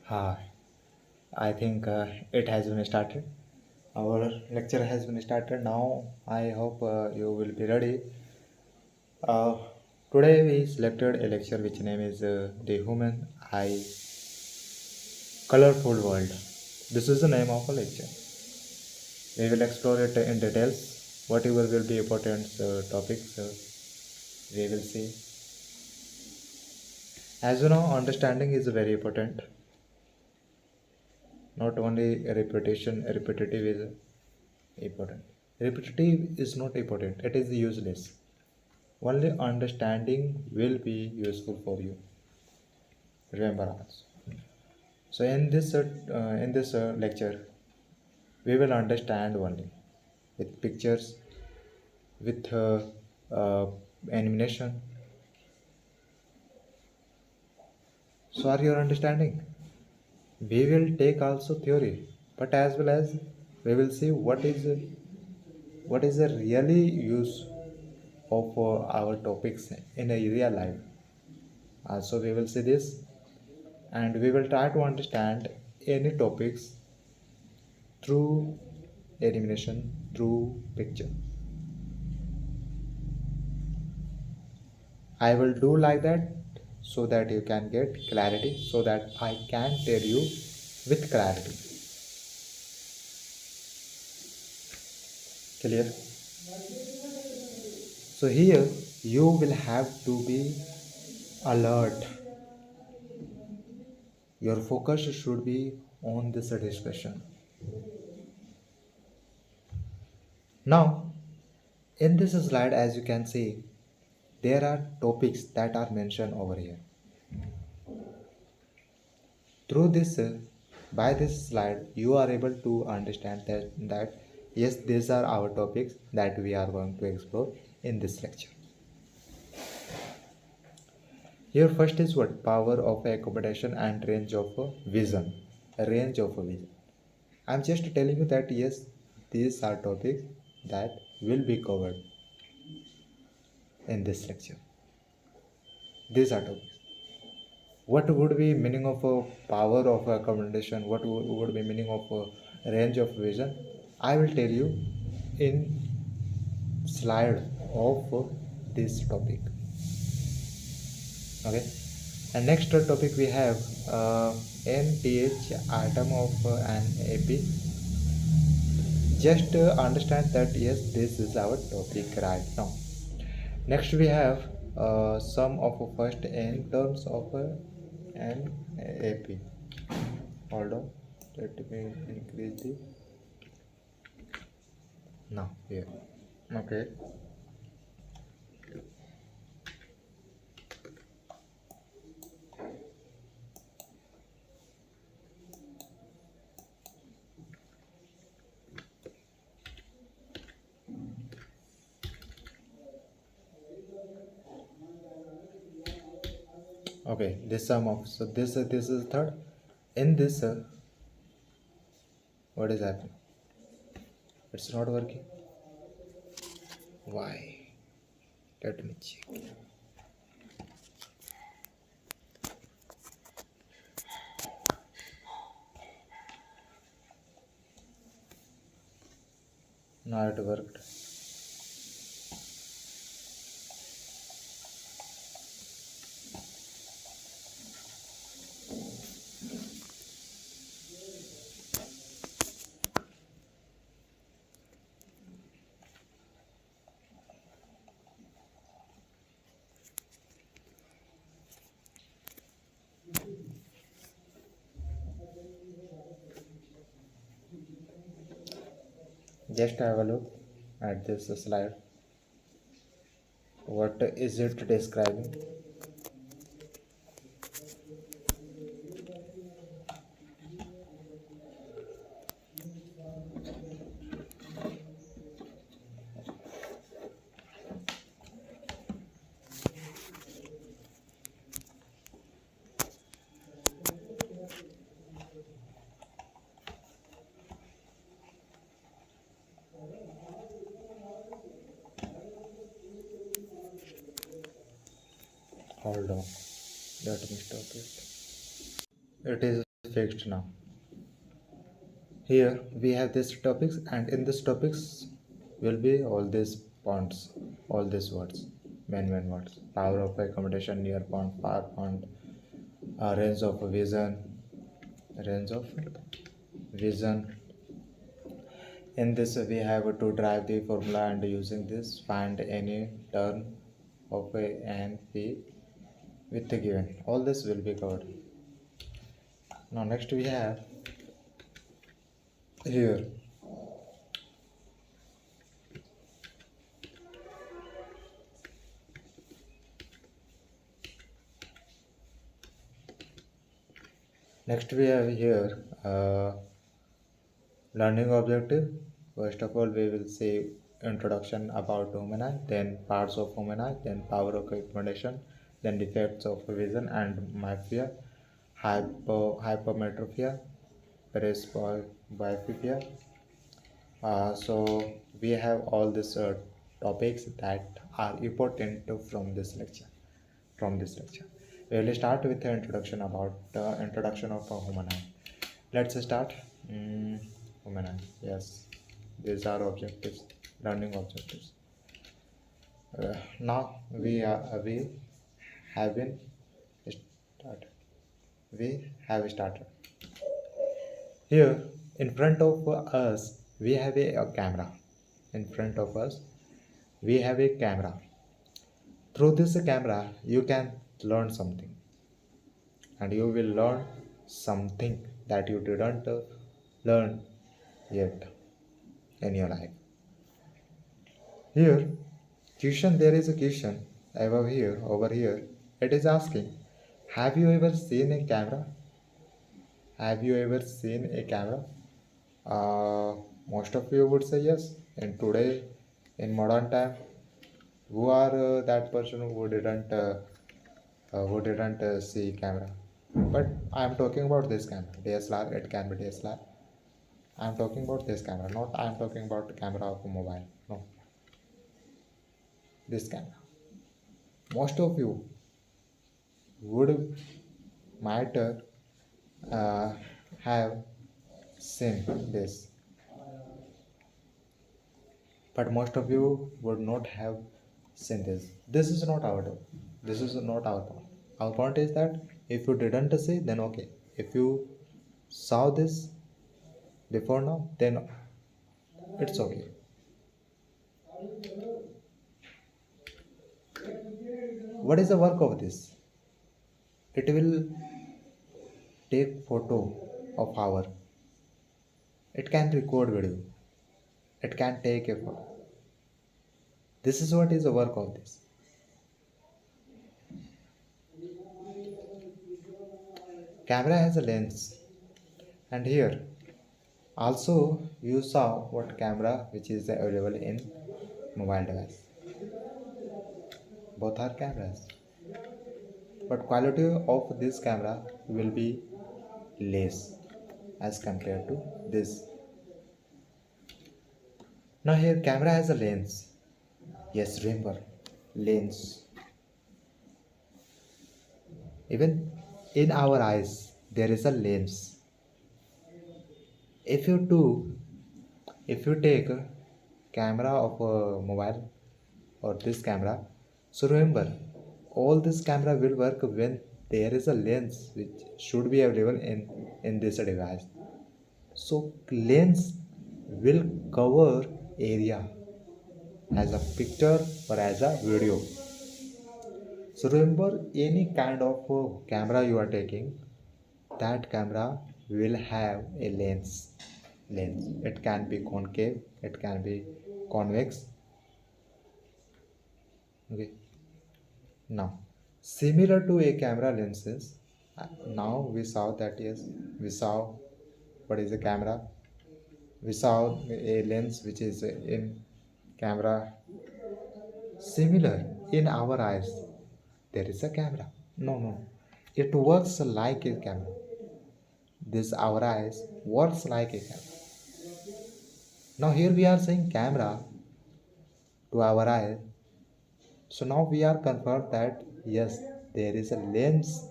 Hi, I think it has been started. Our lecture has been started now. I hope you will be ready. Uh, Today we selected a lecture which name is The Human Eye Colorful World. This is the name of a lecture. We will explore it in details. Whatever will be important topics we will see. As you know, understanding is very important. Not only repetitive is important. Repetitive is not important, it is useless. Only understanding will be useful for you. Remember also. So in this lecture, we will understand only with pictures, with animation. So are you understanding? We will take also theory, but as well as we will see what is the really use of our topics in a real life. Also, we will see this, and we will try to understand any topics through elimination, through picture. I will do like that so that you can get clarity, so that I can tell you with clarity. Clear? So here you will have to be alert. Your focus should be on this discussion. Now, in this slide, as you can see, there are topics that are mentioned over here. Through this, by this slide, you are able to understand that yes, these are our topics that we are going to explore in this lecture. Here, first is what? Power of accommodation and range of vision. Range of vision. I'm just telling you that yes, these are topics that will be covered in this lecture. These are topics. What would be meaning of a power of accommodation? What would be meaning of a range of vision? I will tell you in slide of this topic. Okay, and next topic we have nth atom of an ap. Just understand that yes, this is our topic right now. Next we have sum of first n terms of an ap. Hold on, let me increase the now here. Okay, okay, this sum of, so this is third. In this what is happening? It's not working. Why? Let me check. Now it worked. Just have a look at this slide. What is it describing? Hold on. Let me stop it. It is fixed now. Here we have these topics, and in these topics will be all these points, all these words, main words: power of accommodation, near point, far point, range of vision, range of vision. In this we have to drive the formula, and using this find any term of a and p with the given. All this will be covered. Now next we have here next we have here learning objective. First of all, we will see introduction about human eye, then parts of human eye, then power of accommodation, then defects of vision and myopia, hypermetropia, presbyopia. So we have all these topics that are important from this lecture. We will start with the introduction about introduction of a human eye. Let's start. Human eye. Yes, these are objectives, learning objectives. Now we have been started. We have started. Here in front of us we have a camera. In front of us we have a camera. Through this camera you can learn something, and you will learn something that you didn't learn yet in your life. Here question, there is a question above here, over here. It is asking, have you ever seen a camera? Have you ever seen a camera? Most of you would say yes. And today, in modern time, who are that person who didn't see camera? But I am talking about this camera, DSLR. It can be DSLR. I am talking about this camera, not I am talking about the camera of a mobile. No, this camera. Most of you would might have seen this, but most of you would not have seen this. This is not our point. This is not our point. Our point is that if you didn't see, then okay. If you saw this before now, then it's okay. What is the work of this? It will take photo of our. It can record video. It can take a photo. This is what is the work of this. Camera has a lens, and here also you saw what camera which is available in mobile device. Both are cameras, but quality of this camera will be less as compared to this. Now here camera has a lens. Yes, remember, lens. Even in our eyes there is a lens. If you take a camera of a mobile or this camera, so remember, all this camera will work when there is a lens which should be available in this device. So lens will cover area as a picture or as a video. So remember, any kind of camera you are taking, that camera will have a lens. It can be concave, it can be convex. Okay. Now, similar to a camera lenses, now we saw that yes, we saw what is a camera. We saw a lens which is in camera. Similar in our eyes, there is a camera. No, it works like a camera. This our eyes works like a camera. Now here we are saying camera to our eye. So now we are confirmed that yes, there is a lens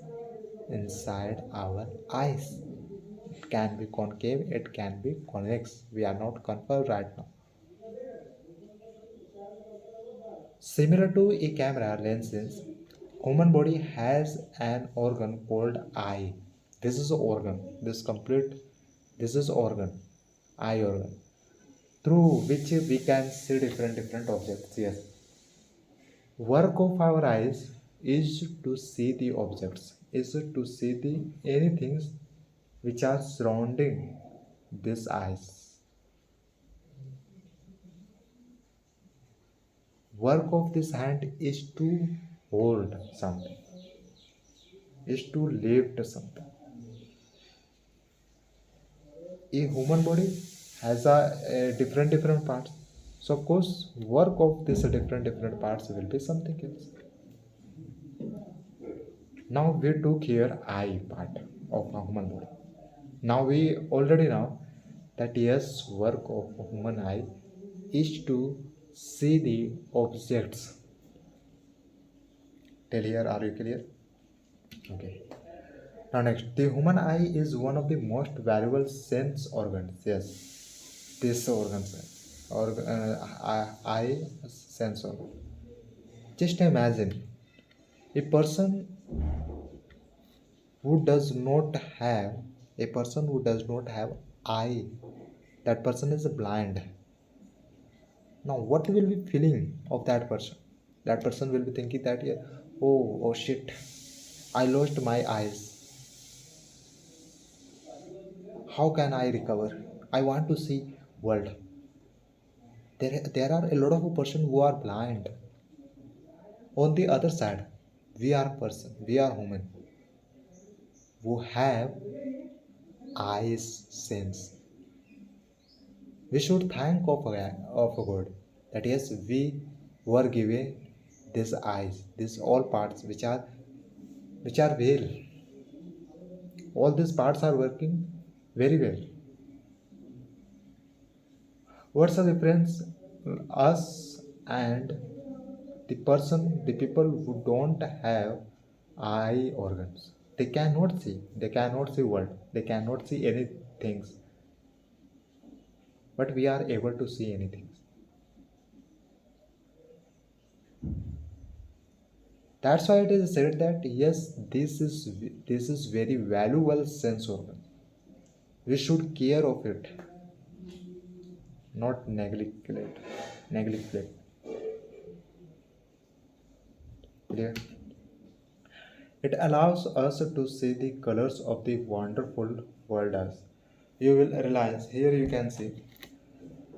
inside our eyes. can be concave, it can be convex. We are not confirmed right now. Similar to a camera lenses, human body has an organ called eye. This is organ. This is organ, eye organ, through which we can see different objects. Yes. Work of our eyes is to see the objects, is to see the anything which are surrounding these eyes. Work of this hand is to hold something, is to lift something. A human body has a different parts. So of course, work of these different parts will be something else. Now we took here eye part of a human body. Now we already know that yes, work of a human eye is to see the objects. Till here, are you clear? Okay. Now next, the human eye is one of the most valuable sense organs. Yes, this organs, eye sense organ. Just imagine a person who does not have eye. That person is blind. Now, what will be feeling of that person? That person will be thinking that, yeah, oh shit, I lost my eyes. How can I recover? I want to see world. There are a lot of person who are blind. On the other side, we are human who have eyes sense. We should thank of God that yes, we were given these eyes, these all parts which are well. All these parts are working very well. What's the difference? Us and the people who don't have eye organs. They cannot see. They cannot see world. They cannot see anything. But we are able to see anything. That's why it is said that yes, this is very valuable sense organ. We should care of it, not neglect it. Clear? It allows us to see the colors of the wonderful world as. You will realize here you can see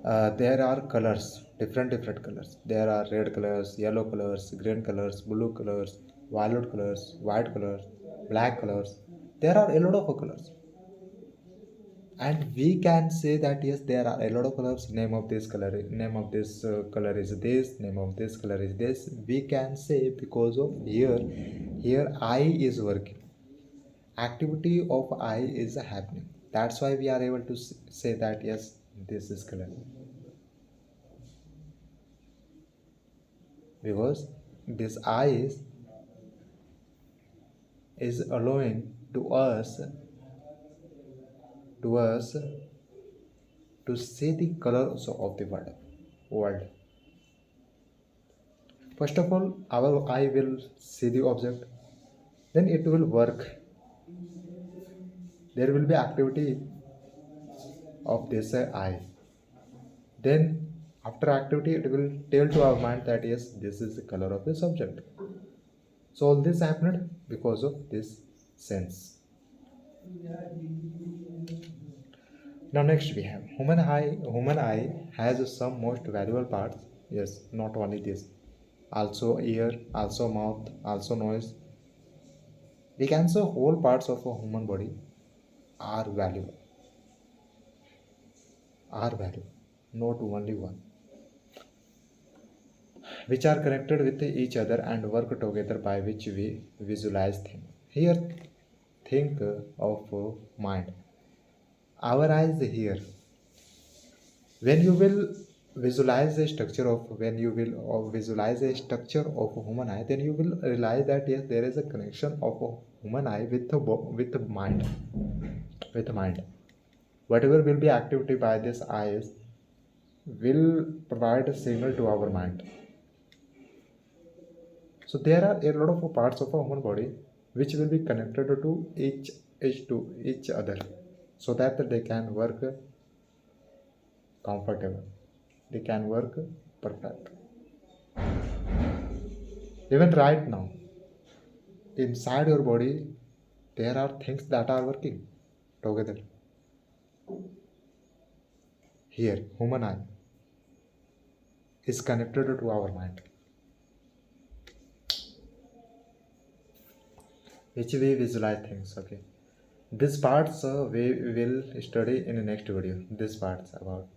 there are colors, different colors. There are red colors, yellow colors, green colors, blue colors, violet colors, white colors, black colors. There are a lot of colors. And we can say that yes, there are a lot of colors. Name of this color color is this, name of this color is this. We can say because of here eye is working, activity of eye is happening. That's why we are able to say that yes, this is color, because this eye is allowing to us to see the colors of the world. First of all, our eye will see the object, then it will work. There will be activity of this eye. Then after activity, it will tell to our mind that yes, this is the color of the subject. So all this happened because of this sense. Now next we have human eye. Human eye has some most valuable parts. Yes, not only this, also ear, also mouth, also nose. We can say whole parts of a human body are valuable. Not only one, which are connected with each other and work together by which we visualize things. Here, think of mind. Our eyes here. When you will visualize a structure of a human eye, then you will realize that yes, there is a connection of a human eye with the mind. Whatever will be activity by this eyes will provide a signal to our mind. So there are a lot of parts of a human body which will be connected to each other, so that they can work comfortable, they can work perfect. Even right now, inside your body, there are things that are working together. Here, human eye is connected to our mind, which we visualize things. Okay, these parts we will study in the next video. These parts about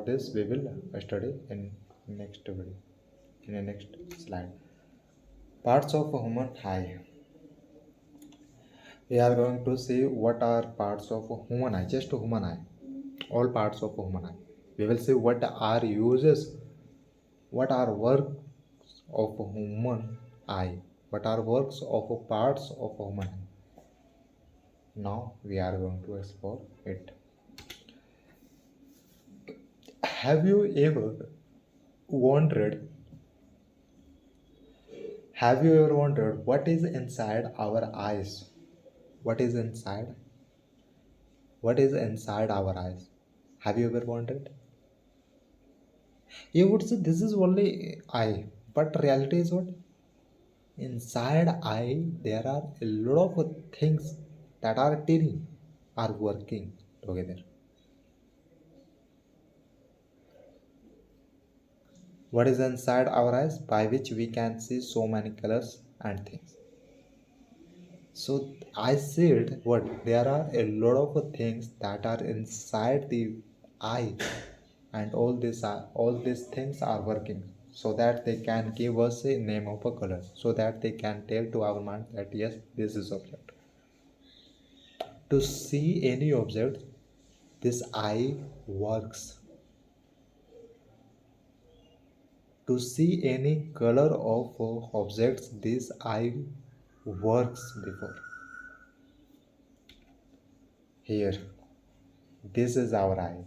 this we will study in next video, in the next slide. Parts of a human eye. We are going to see what are parts of a human eye, just a human eye, all parts of a human eye. We will see what are uses, what are works of a human eye, what are works of a parts of a human eye. Now we are going to explore it. Have you ever wondered? Have you ever wondered what is inside our eyes? What is inside? What is inside our eyes? Have you ever wondered? You would say this is only eye, but reality is what? Inside eye, there are a lot of things that are teeny, are working together. What is inside our eyes? By which we can see so many colors and things. So I said what? There are a lot of things that are inside the eye, and all these things are working so that they can give us a name of a color, so that they can tell to our mind that yes, this is object. To see any object, this eye works. To see any color of objects, this eye works before. Here, this is our eye.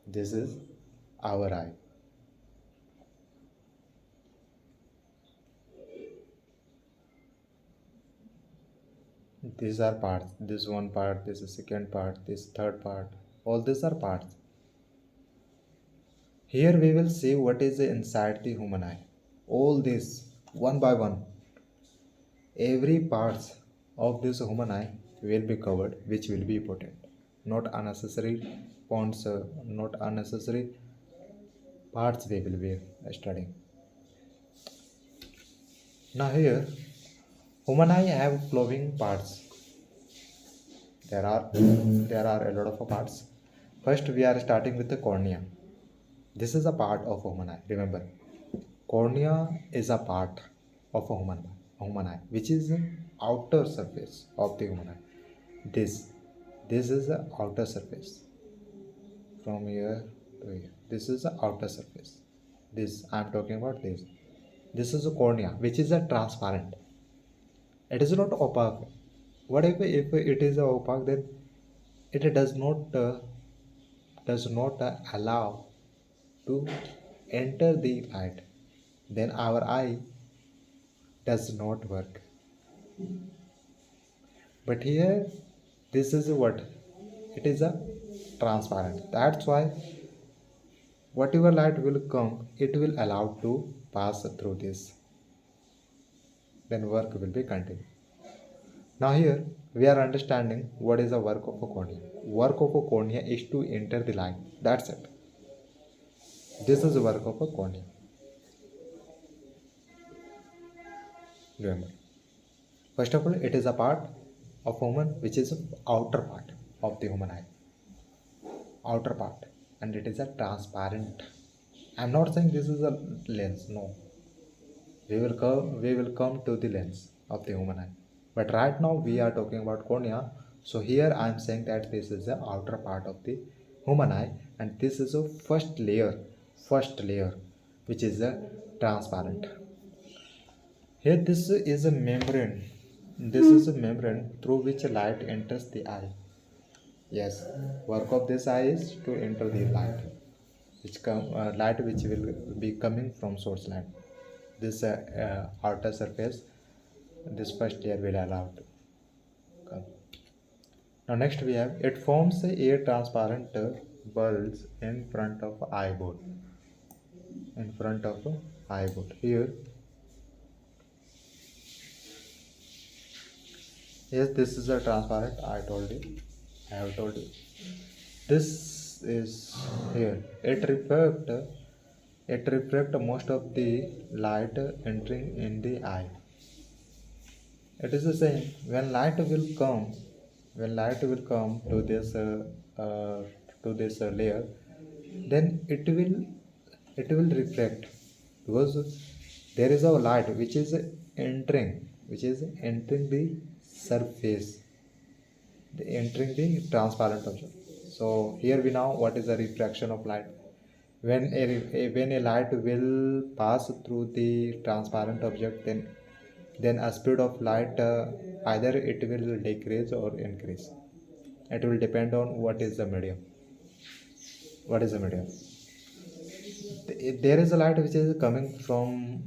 This is our eye. These are parts. This one part, this is second part, this third part. All these are parts. Here we will see what is inside the human eye. All this, one by one. Every parts of this human eye will be covered, which will be important. Not unnecessary points, not unnecessary parts we will be studying. Now here, human eye have flowing parts. There are a lot of parts. First, we are starting with the cornea. This is a part of a human eye. Remember, cornea is a part of a human eye, which is the outer surface of the human eye. This is the outer surface. From here to here, this is the outer surface. This I am talking about this. This is a cornea, which is a transparent. It is not opaque. What if it is opaque? Then it does not allow to enter the light. Then our eye does not work. But here, this is what? It is a transparent. That's why whatever light will come, it will allow to pass through this. Then work will be continued. Now here we are understanding what is the work of a cornea. Work of a cornea is to enter the light. That's it. This is the work of a cornea. Remember. First of all, it is a part of human which is outer part of the human eye. Outer part, and it is a transparent. I am not saying this is a lens. No. We will come to the lens of the human eye. But right now we are talking about cornea. So here I am saying that this is the outer part of the human eye, and this is a first layer, which is a transparent. Here this is a membrane. This is a membrane through which light enters the eye. Yes, work of this eye is to enter the light, light which will be coming from source light. This outer surface, this first layer will allow to come. Now next we have, it forms a transparent bulbs in front of eyeball. In front of eyeball. Here, yes, this is a transparent. I told you. I have told you. This is here. It reflect most of the light entering in the eye. It is the same. When light will come uh, to this layer, then it will reflect, because there is a light which is entering the surface, entering the transparent object. So here we know what is the refraction of light. When a light will pass through the transparent object, then a speed of light, either it will decrease or increase. It will depend on what is the medium. There is a light which is coming from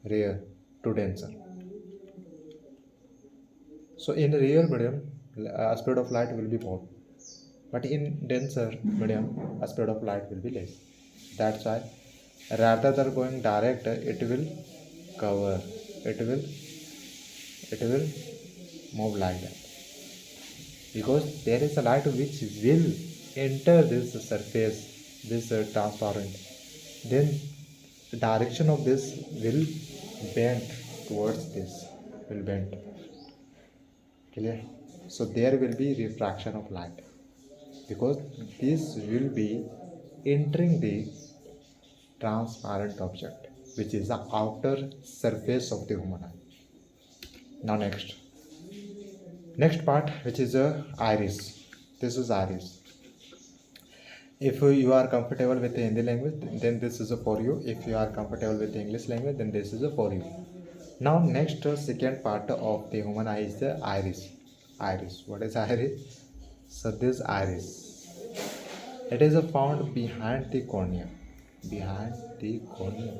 rare to denser. So in real medium, speed of light will be more, but in denser medium, speed of light will be less. That's why, rather than going direct, cover it will move like that, because there is a light which will enter this surface, this transparent. Then the direction of this will bend towards this, will bend. Clear? So there will be refraction of light, because this will be entering the transparent object, which is the outer surface of the human eye. Now next part, which is a iris. This is iris. If you are comfortable with the Hindi language, then this is a for you. If you are comfortable with the English language, then this is a for you. Now next, second part of the human eye is the iris. Iris. What is iris? So this iris, it is found behind the cornea. Behind the cornea.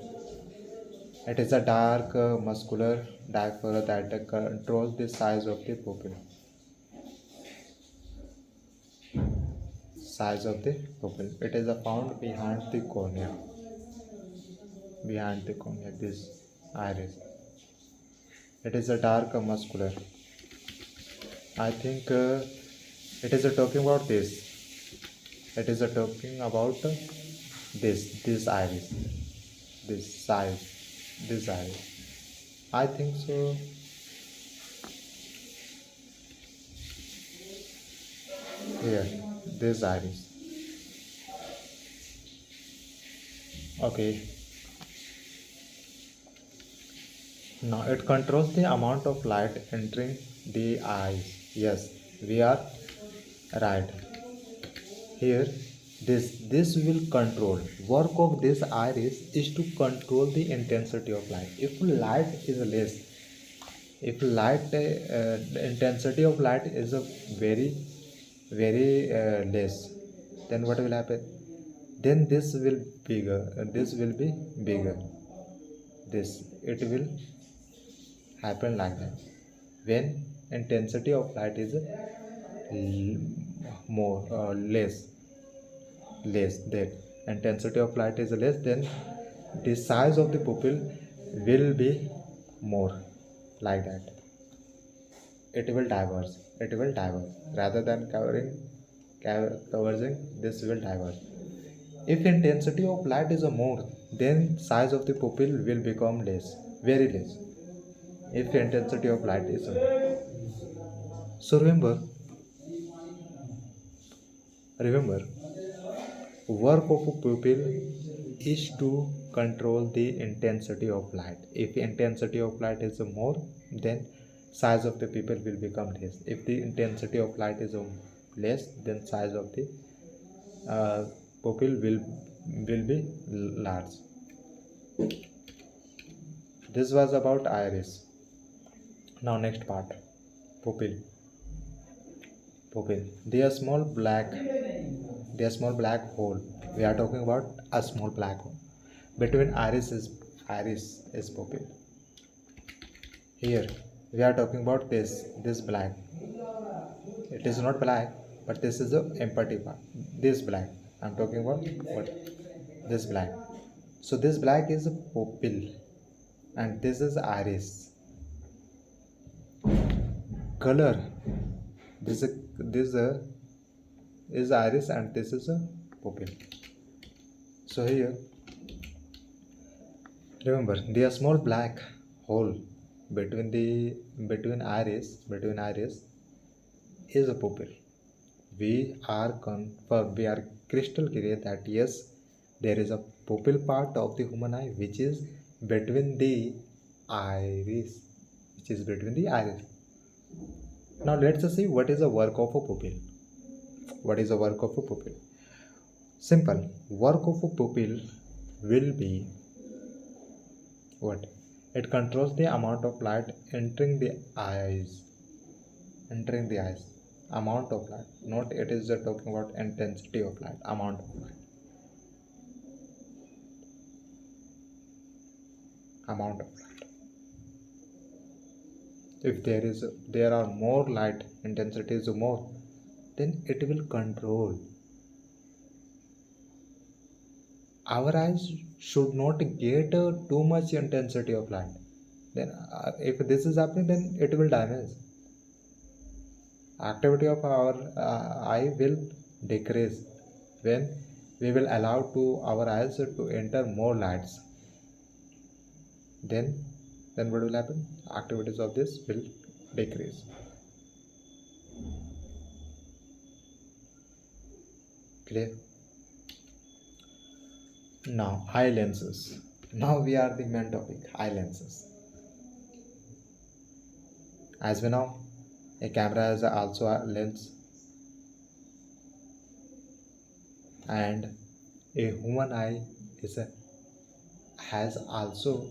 It is a dark muscular diapher that controls the size of the pupil. Size of the pupil. It is found behind the cornea. Behind the cornea, this iris. It is a dark muscular. I think it is talking about this. It is talking about this iris, this size, this iris. I think so. Here, this iris. Okay. Now it controls the amount of light entering the eyes. Yes, we are right. Here, this will control. Work of this iris is to control the intensity of light. If light is less, if light the intensity of light is a very less, then what will happen? Then this will bigger. This will be bigger. This it will happen like that. When intensity of light is more less, that intensity of light is less, then the size of the pupil will be more, like that. It will diverge rather than converging. This will diverge. If intensity of light is more, then size of the pupil will become less, very less, if intensity of light is more. So remember, work of a pupil is to control the intensity of light. If intensity of light is more, then size of the pupil will become less. If the intensity of light is less, then size of the pupil will be large. This was about iris. Now next part, pupil. pupil. They are small black hole. We are talking about a small black hole. Between iris is pupil. Here we are talking about this black. It is not black, but this is the empty part. This black. I'm talking about what? This black. So this black is a pupil, and this is iris. Color. This is iris, and this is a pupil. So here, remember, the small black hole between iris is a pupil. We are crystal clear that yes, there is a pupil part of the human eye which is between the iris, Now let's see what is the work of a pupil. What is the work of a pupil? Simple. Work of a pupil will be what? It controls the amount of light entering the eyes. Amount of light. Not it is just talking about intensity of light. Amount of light. If there are more light, intensity is more, then it will control. Our eyes should not get too much intensity of light. Then if this is happening, then it will damage. Activity of our eye will decrease when we will allow to our eyes to enter more lights. Then what will happen? Activities of this will decrease. Clear? Now eye lenses. Now we are the main topic, eye lenses. As we know, a camera is also a lens, and a human eye has also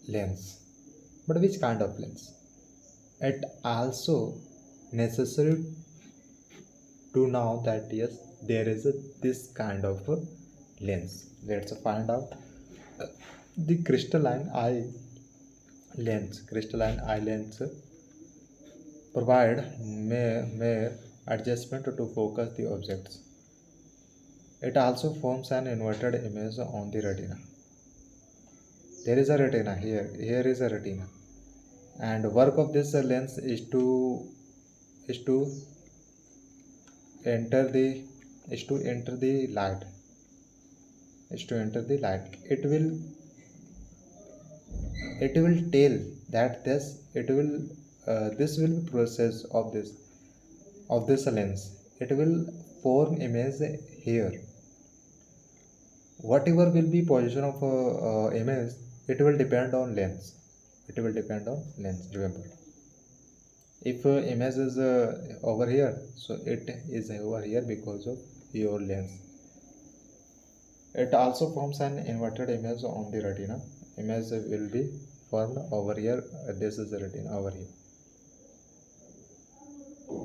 lens. But which kind of lens? It also necessary to know that yes, there is this kind of lens. Let's find out the crystalline eye lens. Crystalline eye lens provide mere adjustment to focus the objects. It also forms an inverted image on the retina. There is a retina here. Here is a retina, and work of this lens is to enter the light. It will tell that this will be process of this lens. It will form image here. Whatever will be position of image, it will depend on lens. Remember, if image is over here, so it is over here because of your lens. It also forms an inverted image on the retina. Image will be formed over here. This is the retina over here,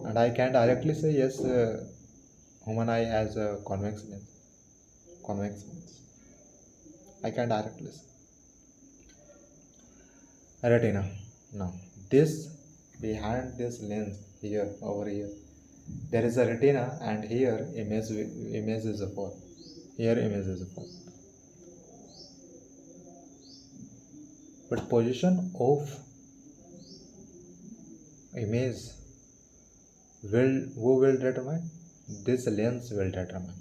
and I can directly say yes, human eye has a convex lens. I can directly say retina. Now this, behind this lens here, over here, there is a retina, and here image is a form. But position of image who will determine? This lens will determine.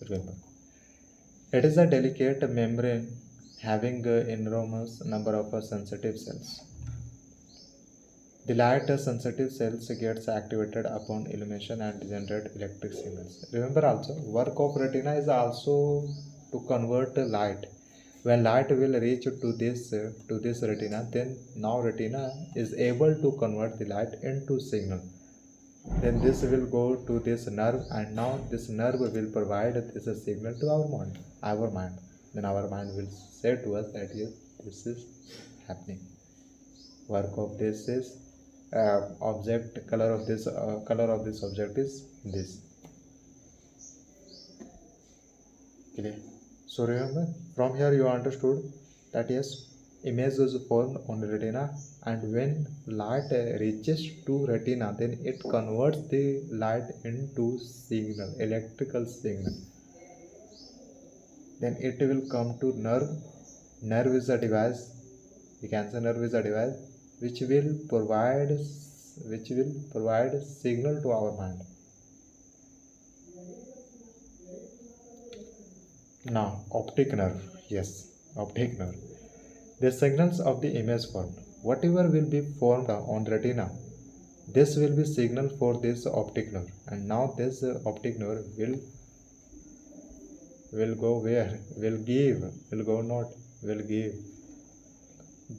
Remember, it is a delicate membrane having an enormous number of sensitive cells. The light sensitive cells gets activated upon illumination and generate electric signals. Remember also, work of retina is also to convert light. When light will reach to this retina, then now retina is able to convert the light into signal. Then this will go to this nerve, and now this nerve will provide this signal to our mind. Then our mind will say to us that yes, this is happening. Work of this is object color of this object is this. Clear? So remember, from here you understood that yes, image is formed on the retina, and when light reaches to retina, then it converts the light into signal, electrical signal. Then it will come to nerve. Nerve is a device. We can say nerve is a device which will provide signal to our mind. Now, optic nerve. Yes, optic nerve. The signals of the image formed. Whatever will be formed on retina, this will be signal for this optic nerve. And now this optic nerve will go where? Will give.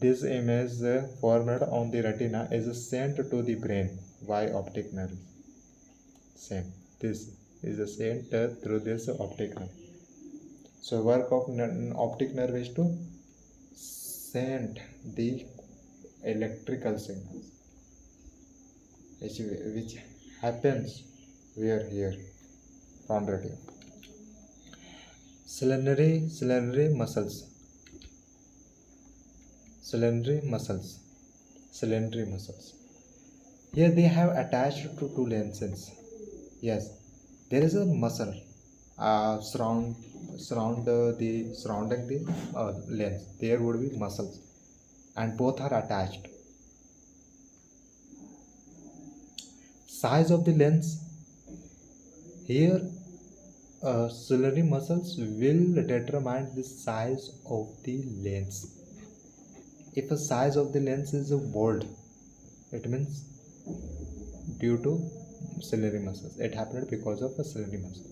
This image formed on the retina is sent to the brain by optic nerve. Same. This is sent through this optic nerve. So work of optic nerve is to send the electrical signals, which happens where here on retina. Ciliary muscles. Here they have attached to two lenses. Yes, there is a muscle surrounding the lens. There would be muscles, and both are attached. Size of the lens. Here, ciliary muscles will determine the size of the lens. If the size of the lens is bold, it means due to ciliary muscles. It happened because of a ciliary muscle.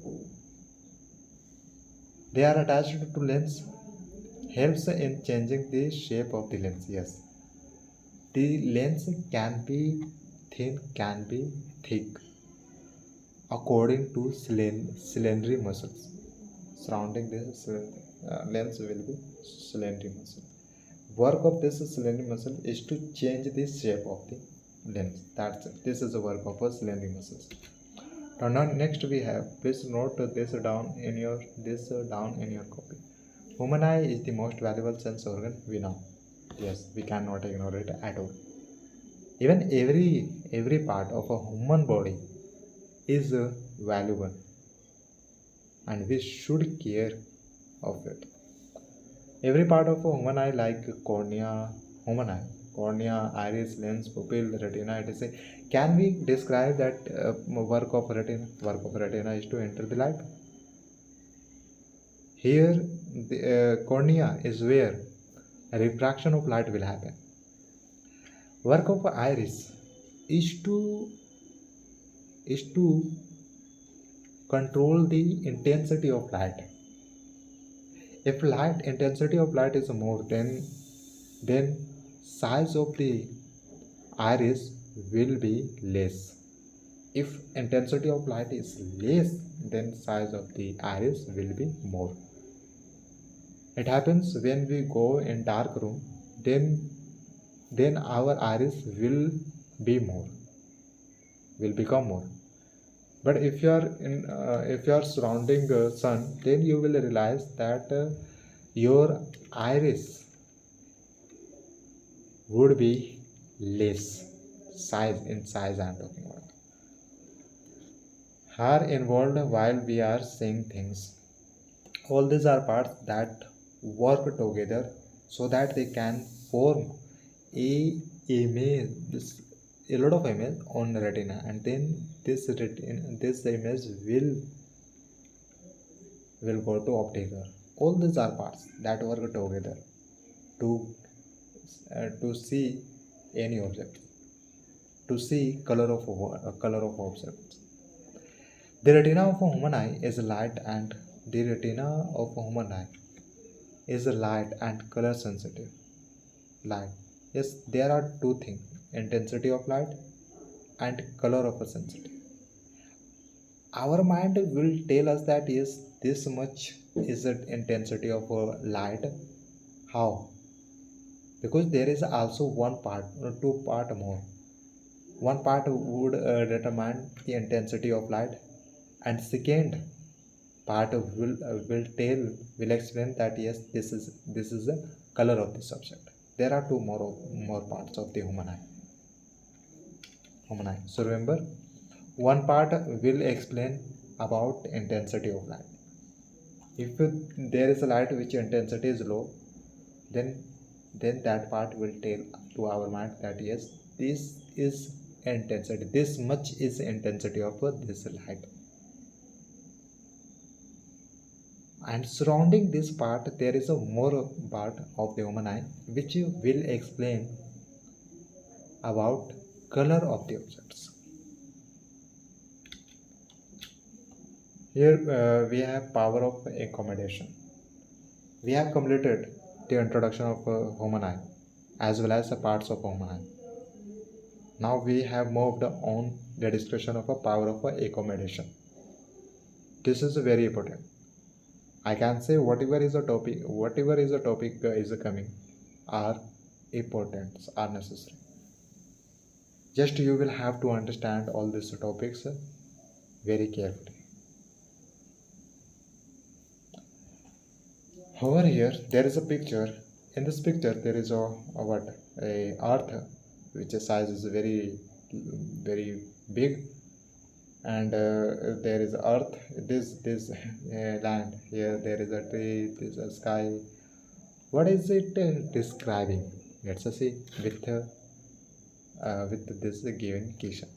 They are attached to lens, helps in changing the shape of the lens. Yes, the lens can be thin, can be thick, according to ciliary muscles. Surrounding this lens will be ciliary muscle. Work of this ciliary muscle is to change the shape of the lens. That's it. This is the work of a ciliary muscles. Now next we have, please note this down in your copy. Human eye is the most valuable sense organ we know. Yes, we cannot ignore it at all. Even every part of a human body is valuable, and we should care of it. Every part of a human eye, like cornea, iris, lens, pupil, retina, etc. Can we describe that work of retina? Work of retina is to enter the light. Here, the cornea is where a refraction of light will happen. Work of iris is to control the intensity of light. If intensity of light is more, then size of the iris will be less. If intensity of light is less, then size of the iris will be more. It happens when we go in dark room, then our iris will become more. But if you are surrounding sun, then you will realize that your iris would be less size. In size I am talking about. Are involved while we are seeing things. All these are parts that work together so that they can form a lot of image on retina, and then this image will go to optic nerve. All these are parts that work together to see any object, to see color of objects. The retina of a human eye is light and color sensitive. Light. Yes, there are two things: intensity of light and color of a sensitive. Our mind will tell us that yes, this much is the intensity of a light. How? Because there is also one part, two part more. One part would determine the intensity of light, and second part will explain that yes, this is the color of the subject. There are two more parts of the human eye. So remember, one part will explain about intensity of light. If there is a light which intensity is low, then that part will tell to our mind that yes, this is intensity, this much is intensity of this light. And surrounding this part there is a more part of the human eye which will explain about color of the objects. Here we have power of accommodation. We have completed the introduction of human eye as well as the parts of human eye. Now we have moved on the discussion of a power of accommodation. This is very important. I can say whatever is a topic is coming are important, are necessary. Just you will have to understand all these topics very carefully. Over here there is a picture. In this picture there is a earth which size is very big, and there is earth, this land. Here there is a tree, there is a sky. What is it describing? Let's see with this given question.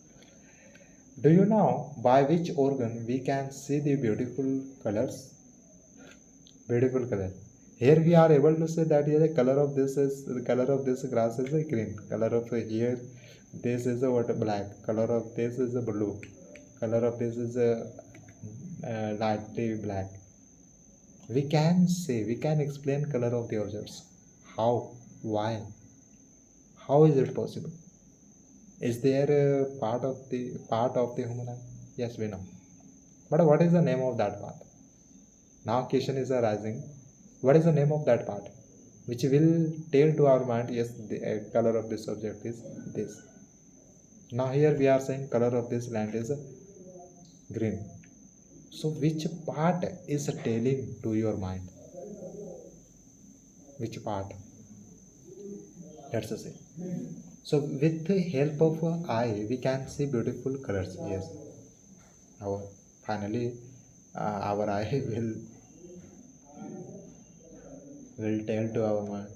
Do you know by which organ we can see the beautiful colors? Beautiful color. Here we are able to say that the color of this grass is a green. Color of here this is a black. Color of this is a blue. Color of this is a lightly black. We can explain color of the objects. How? Why? How is it possible? Is there a part of the human eye? Yes, we know. But what is the name of that part? Now question is arising. What is the name of that part? Which will tell to our mind, yes, the color of this object is this. Now here we are saying color of this land is green. So which part is telling to your mind? Which part? Let's see. So with the help of eye, we can see beautiful colors. Yes. Finally, our eye will tell to our mind.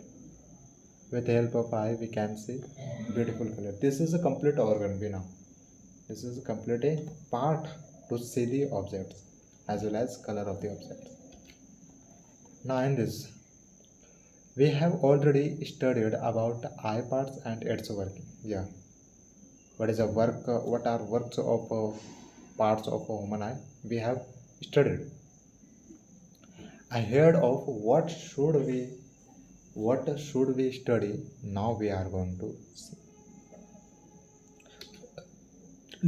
With the help of eye, we can see beautiful color. This is a complete organ we know. This is a complete part to see the objects as well as color of the objects. Now in this, we have already studied about eye parts and its working. Yeah. What is a work? What are works of parts of a human eye? We have studied. I heard of what should we study. Now we are going to see.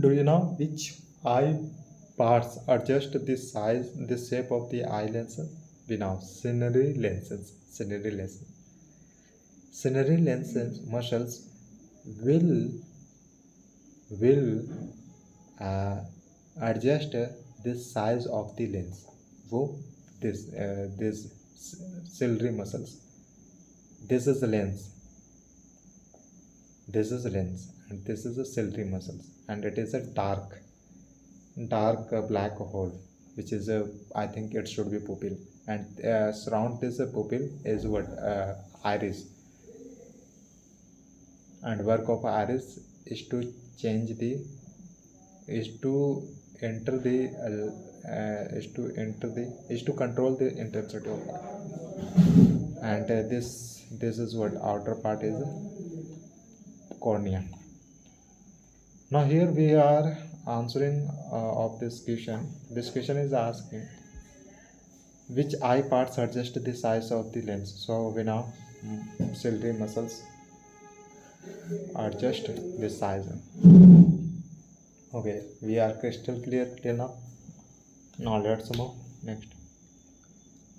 Do you know which eye parts are just the size, the shape of the eye lenses? We know ciliary lenses. Ciliary lenses muscles will adjust the size of the lens. So this ciliary muscles. This is the lens. This is the lens, and this is the ciliary muscles, and it is a dark black hole, which is I think it should be pupil, and surround this pupil is what iris, and work of iris is to change the is to enter the is to control the intensity of light, and this is what outer part is cornea. Now here we are answering of this question. This question is asking which eye parts adjust the size of the lens. So we know ciliary muscles adjust the size. Okay, we are crystal clear till now. Now let's move next.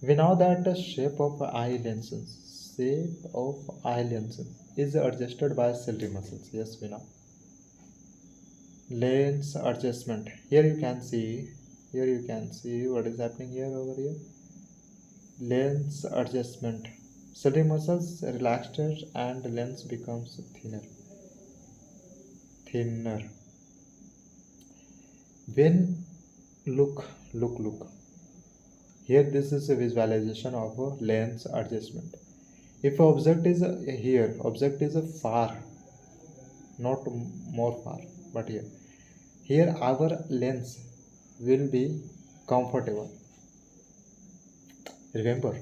We know that the shape of eye lenses is adjusted by ciliary muscles. Yes, we know. lens adjustment. Here you can see what is happening here over here. Lens adjustment. Ciliary muscles relaxed and lens becomes thinner. When look. Here this is a visualization of a lens adjustment. If object is here, object is a far, not more far, but here our lens will be comfortable. Remember,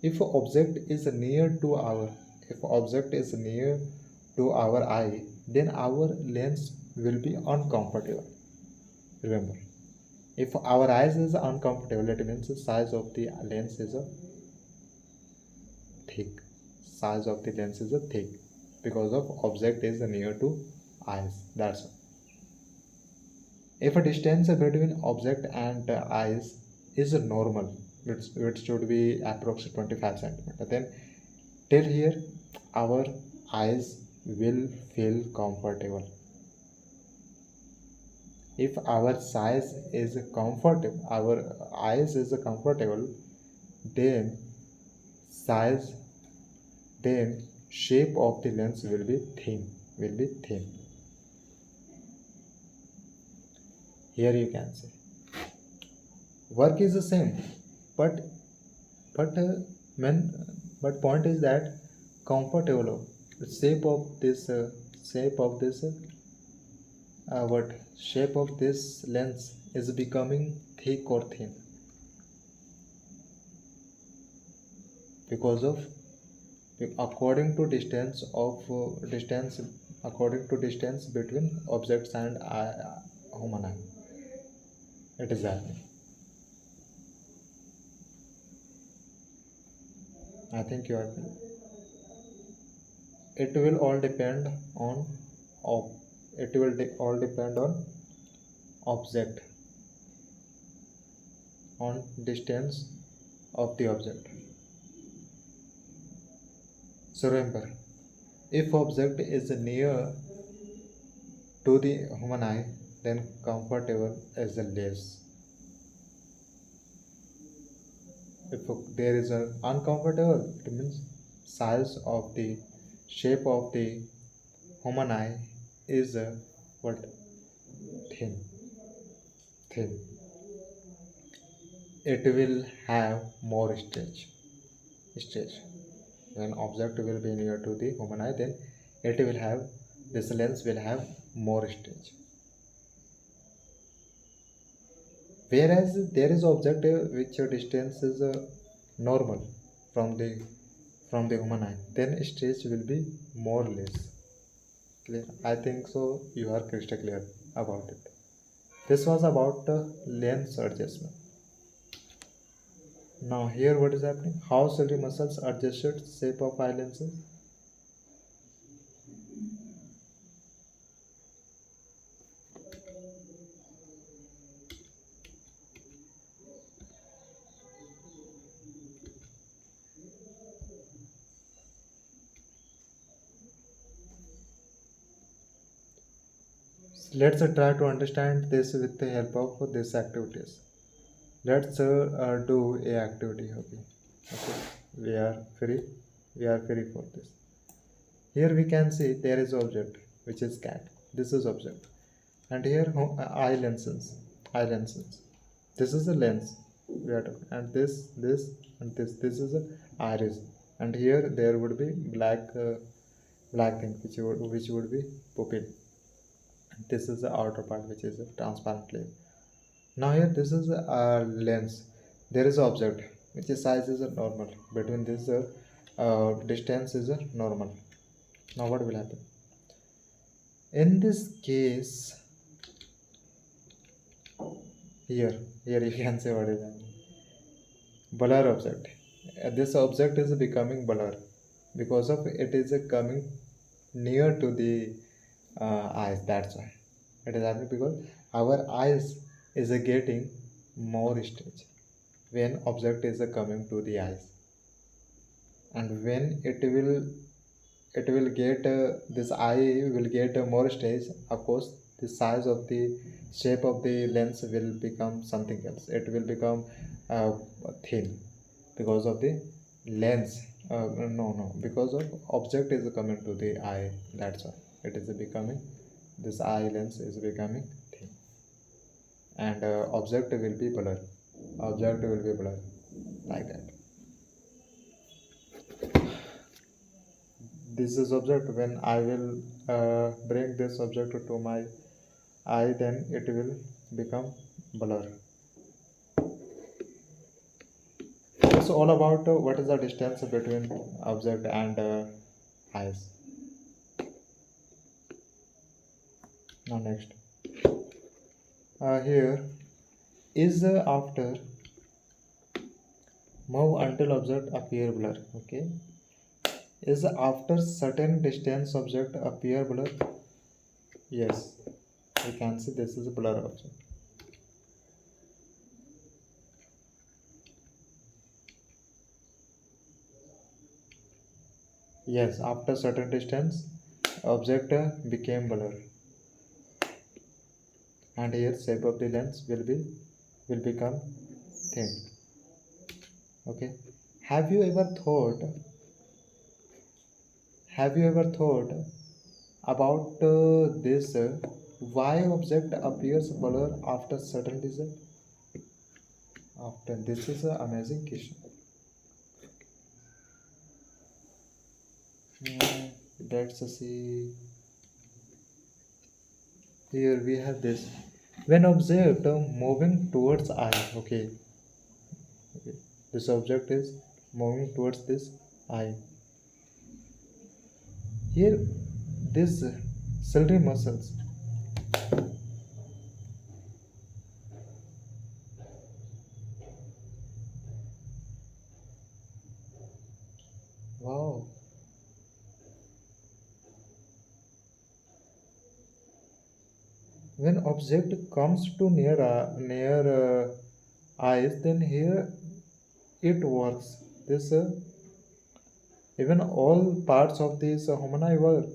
if object is near to our if object is near to our eye, then our lens will be uncomfortable. Remember, if our eyes is uncomfortable, it means the size of the lens is a thick. Size of the lens is a thick because of object is near to eyes. That's all. If a distance between object and eyes is normal, which should be approximately 25 centimeter, then till here our eyes will feel comfortable. If our size is comfortable, our eyes is comfortable, then size, then shape of the lens will be thin. Here you can see work is the same, but but when but point is that comfortable the shape of this what shape of this lens is becoming thick or thin because of according to distance according to distance between objects and human eye. It is happening. I think you are. It will all depend on all depend on object, on distance of the object. So remember, if object is near to the human eye, then comfortable is less. If there is an uncomfortable, it means size of the shape of the human eye is what thin. It will have more stretch. When object will be near to the human eye, then it will have this lens will have more stretch. Whereas there is object which distance is normal from the human eye, then stretch will be more or less. Clear? I think so you are crystal clear about it. This was about lens adjustment. Now here what is happening? How ciliary muscles adjusted shape of eye lenses. Let's try to understand this with the help of these activities. Let's do a activity. Okay, we are free for this. Here we can see there is object which is cat. This is object, and here eye lenses. This is a lens we are talking, and this and this is a iris, and here there would be black thing which would be pupil. This is the outer part which is a transparent layer. Now here this is a lens. There is an object which is size is a normal. Between this distance is a normal. Now what will happen? In this case, here you can say what is that? Blur object. This object is becoming blur because of it is coming near to the eyes. That's why it is happening, because our eyes is getting more stretch when object is coming to the eyes, and when it will get this eye will get more stretch. Of course the size of the shape of the lens will become something else. It will become uh, thin because of the lens. No, because of object is coming to the eye. That's why it is becoming, this eye lens is becoming thin, and object will be blur. Object will be blur like that. This is object. When I will bring this object to my eye, then it will become blur. It's all about what is the distance between object and eyes. Now next, here is after move until object appear blur. Okay, is after certain distance object appear blur. Yes, we can see this is a blur object. Yes, after certain distance object became blur, and here shape of the lens will become thin. Okay, have you ever thought, have you ever thought about this, why object appears blur after certain distance? After this is an amazing question. Hmm, let's see. Here we have this. When object moving towards eye, okay, okay, this object is moving towards this eye. Here, this ciliary muscles. Wow. When object comes to near eyes, then here it works. This even all parts of this human eye work,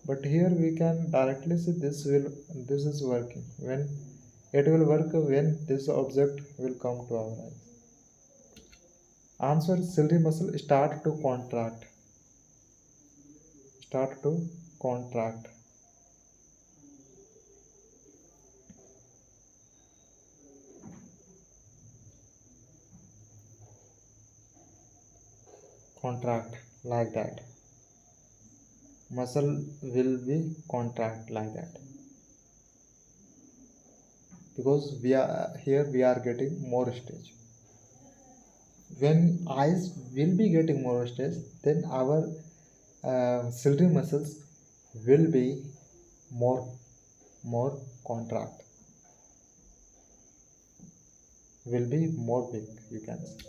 but here we can directly see this is working. When it will work when this object will come to our eyes. Answer: ciliary muscle start to contract. Contract like that. Muscle will be contract like that, because we are getting more stage. When eyes will be getting more stress, then our ciliary muscles will be more more contract, will be more big, you can say.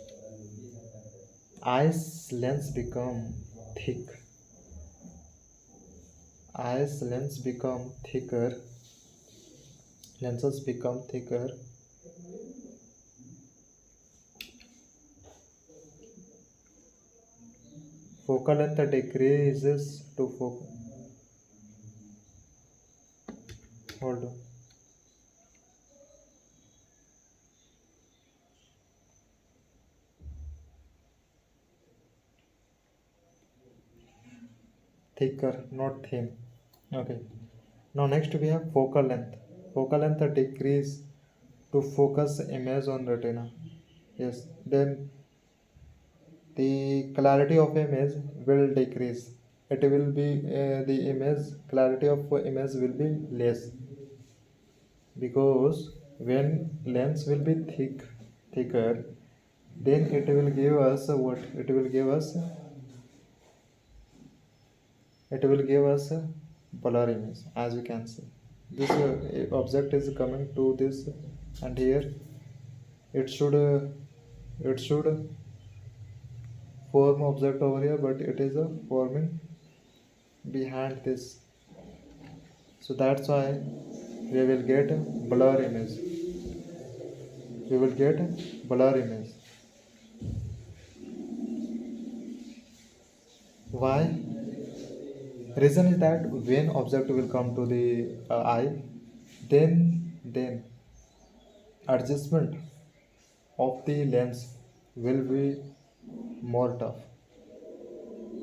Eyes lens become thick, eyes lens become thicker, lenses become thicker. Focal length decreases to focal. Hold on. Thicker, not thin. Okay. Now next we have focal length. Focal length decrease to focus image on retina. Yes. Then the clarity of image will decrease. It will be the image clarity of image will be less, because when lens will be thicker, then it will give us what? It will give us a blur image, as you can see. This object is coming to this, and here it should form object over here, but it is forming behind this. So that's why we will get a blur image. We will get a blur image. Why? Reason is that when object will come to the eye, then adjustment of the lens will be more tough.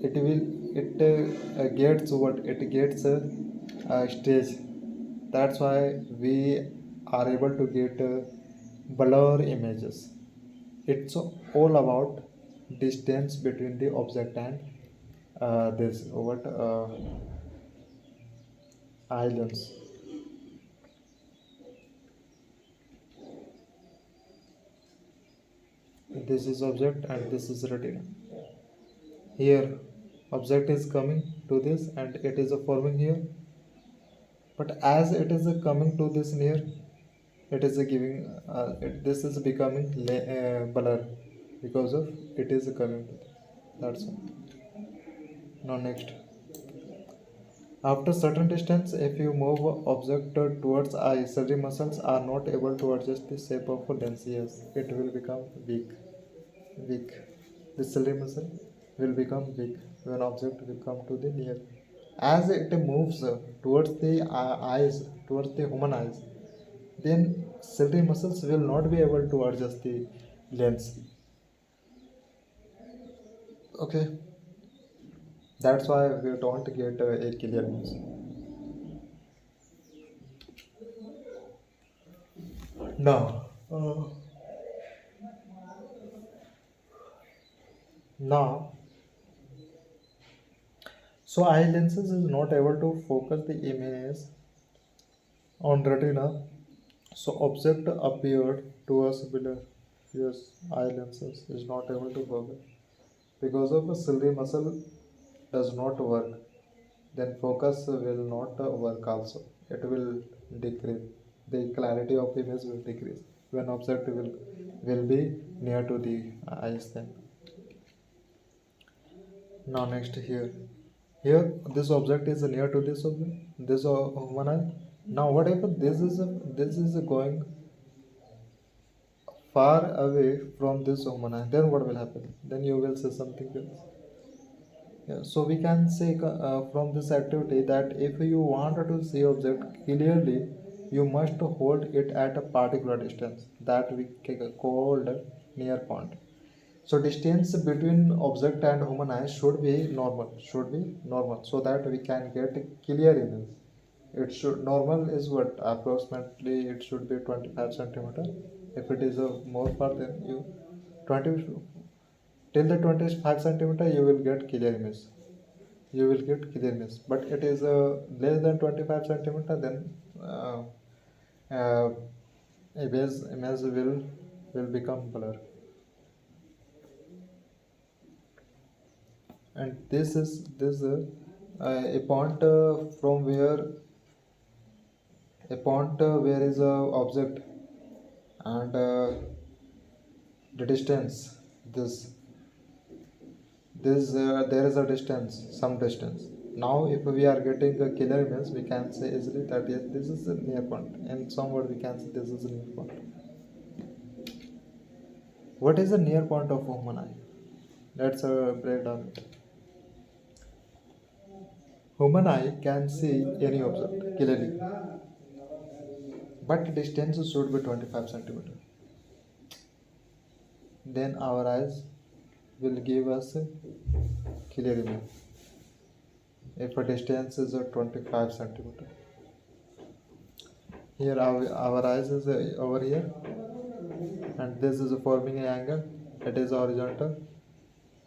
It gets what it gets a stage. That's why we are able to get blur images. It's all about distance between the object and this what islands. This is object and this is retina. Here object is coming to this and it is forming here, but as it is coming to this near, it is giving this is becoming blur because of it is coming to this. That's all. Now next, after certain distance, if you move object towards eye, ciliary muscles are not able to adjust the shape of lens. Yes, it will become weak. Weak. The ciliary muscle will become weak when object will come to the near. As it moves towards the eyes, towards the human eyes, then ciliary muscles will not be able to adjust the lens. Okay, that's why we don't get a clear image. Now, now, so eye lenses is not able to focus the image on retina. So object appeared to us below. Yes, eye lenses is not able to focus because of the ciliary muscle does not work. Then focus will not work also. It will decrease. The clarity of image will decrease when object will be near to the eyes. Then now next here, this object is near to this object, this human eye. Now what if this is going far away from this human eye? Then what will happen? Then you will see something else. Yeah, so we can say from this activity that if you want to see object clearly, you must hold it at a particular distance that we called near point. So distance between object and human eye should be normal, so that we can get a clear image. It should normal is what approximately it should be 25 centimeter. If it is a more far, then you 20 till the 25 centimeter you will get clear image. You will get clear image, but it is less than 25 centimeter, then uh, uh, image will become blur. And this a point from where a point where is a object and the distance, this there is a distance, some distance. Now if we are getting a killer image, we can say easily that yes, this is a near point, and somewhat we can say this is a near point. What is the near point of human eye? Let's break down it. Human eye can see any object clearly, but distance should be 25 centimeter. Then our eyes will give us a clear image if a distance is 25 centimeter. Here our eyes is over here, and this is forming an angle. It is horizontal.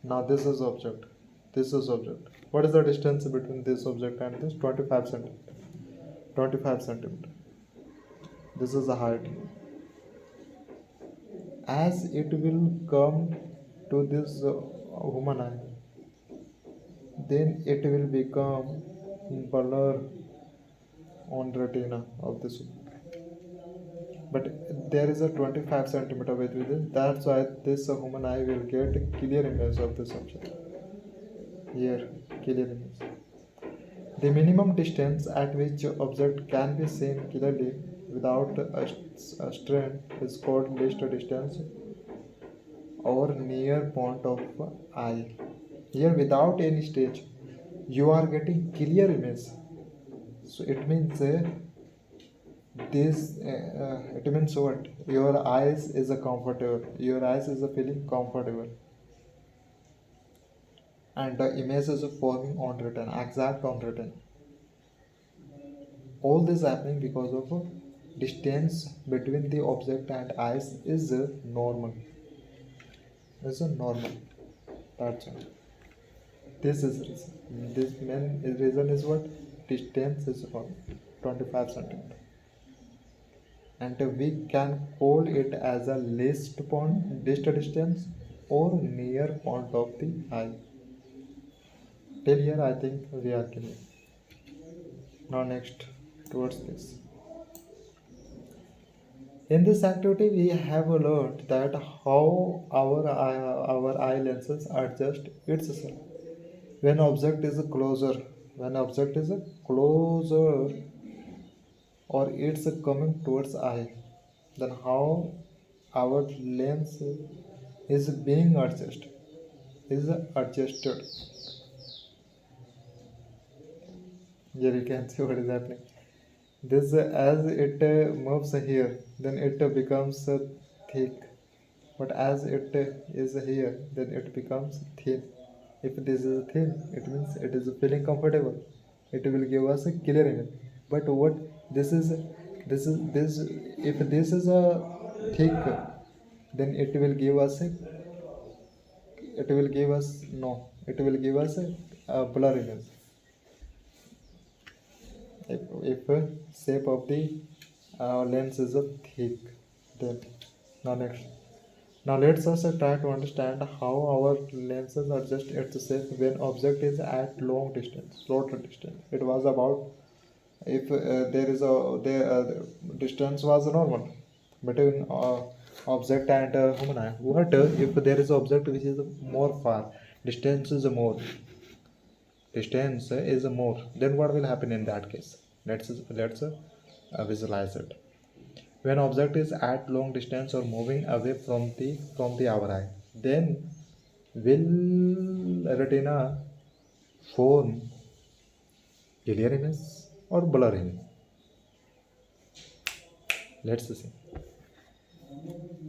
Now this is object. This is object. What is the distance between this object and this? 25 centimeter. 25 centimeter. This is the height. As it will come to this human eye, then it will become blur on retina of this. But there is a 25 centimeter width with it. That's why this human eye will get a clear image of this object. Here, clear image. The minimum distance at which object can be seen clearly without a strain is called least distance or near point of eye. Here, without any stage, you are getting clear image. So it means it means what? Your eyes is a comfortable, your eyes is a feeling comfortable, and the image is forming on return, exact on return. All this happening because of distance between the object and eyes is normal, is a normal. That's all. This is reason. This main reason is what? Distance is from 25 centimeter, and we can call it as a least point, least distance, or near point of the eye. Till here, I think we are clear. Now next, towards this. In this activity, we have learned that how our eye lenses adjust itself when object is closer, when object is closer, or it's coming towards eye, then how our lens is being adjusted. Here you can see what is happening. This as it moves here, then it becomes thick, but as it is here, then it becomes thin. If this is thin, it means it is feeling comfortable, it will give us a clear image. But what this is, this if this is a thick, then it will give us no it will give us a blur image. If shape of the lens is a thick, then now next, now let's also try to understand how our lenses adjust its shape when object is at long distance, shorter distance. It was about if there is a the distance was normal between object and human eye. What if there is object which is more far, distance is more, then what will happen in that case? Let's visualize it. When object is at long distance or moving away from the our eye, then will retina form clear image or blur image? Let's see.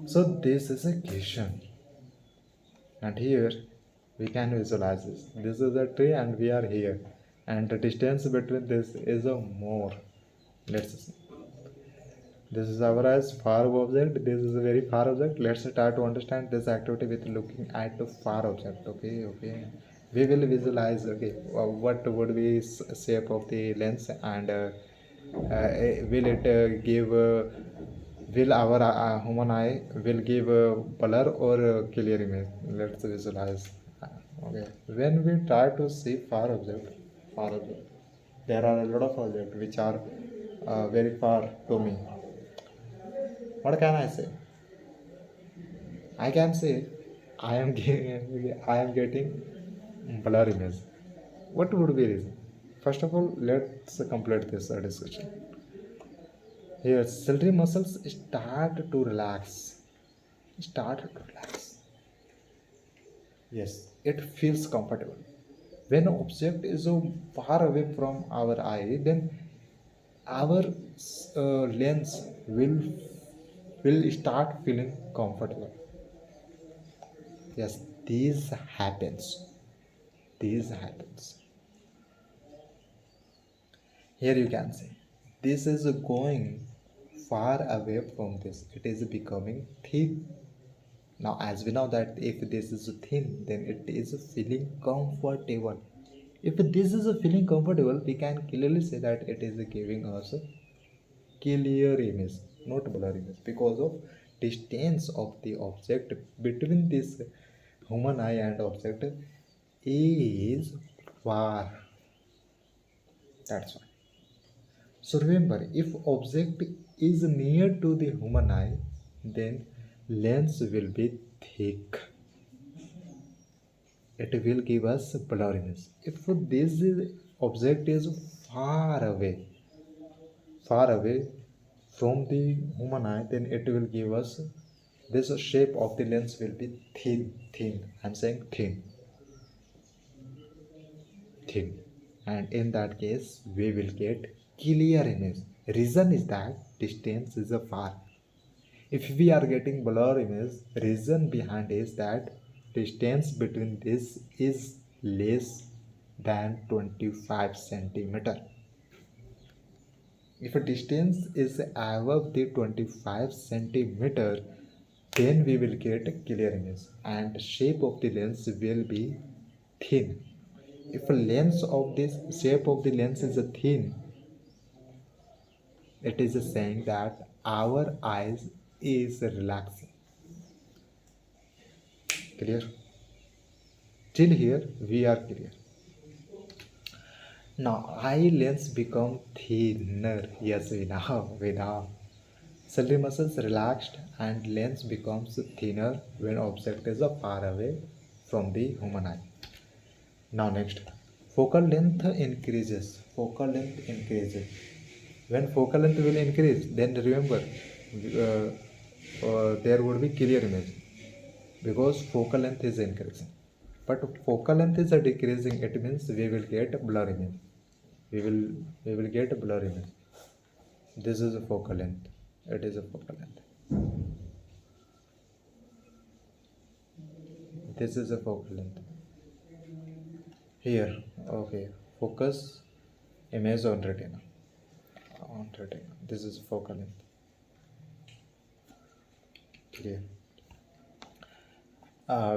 So this is a question, and here we can visualize this. This is a tree and we are here, and the distance between this is a more. Let's see. This is our as far object, this is a very far object. Let's try to understand this activity with looking at the far object. Okay, we will visualize, okay, what would be shape of the lens, and will it give will our human eye will give blur or clear image? Let's visualize. Okay, when we try to see far object, there are a lot of objects which are very far to me. What can I say? I can say I am getting blur image. What would be reason? First of all, let's complete this discussion. Here, ciliary muscles start to relax. Yes, it feels comfortable. When object is so far away from our eye, then our lens will start feeling comfortable. Yes, this happens. Here you can see this is going far away from this. It is becoming thin. Now, as we know that if this is thin, then it is feeling comfortable. If this is feeling comfortable, we can clearly say that it is giving us a clear image, not blur image, because of distance of the object between this human eye and object is far. That's why. So remember, if object is near to the human eye, then lens will be thick. It will give us blur image. If this object is far away from the human eye, then it will give us this shape of the lens will be thin. I'm saying thin. and in that case we will get clear image. Reason is that distance is a far. If we are getting blur image, reason behind is that distance between this is less than 25 centimeter. If a distance is above the 25 centimeter, then we will get a clear image and shape of the lens will be thin. If a lens of this shape of the lens is a thin, it is saying that our eyes is relaxing. Clear? Till here we are clear. Now eye lens become thinner. Yes, we know. Ciliary muscles relaxed and lens becomes thinner when object is far away from the human eye. Now next, focal length increases. Focal length increases. When focal length will increase, then remember there would be clear image because focal length is increasing. But focal length is decreasing. It means we will get blur image. We will get a blur image. This is a focal length. It is a focal length. This is a focal length. Here, okay. Focus image on retina. On retina. This is focal length. Clear.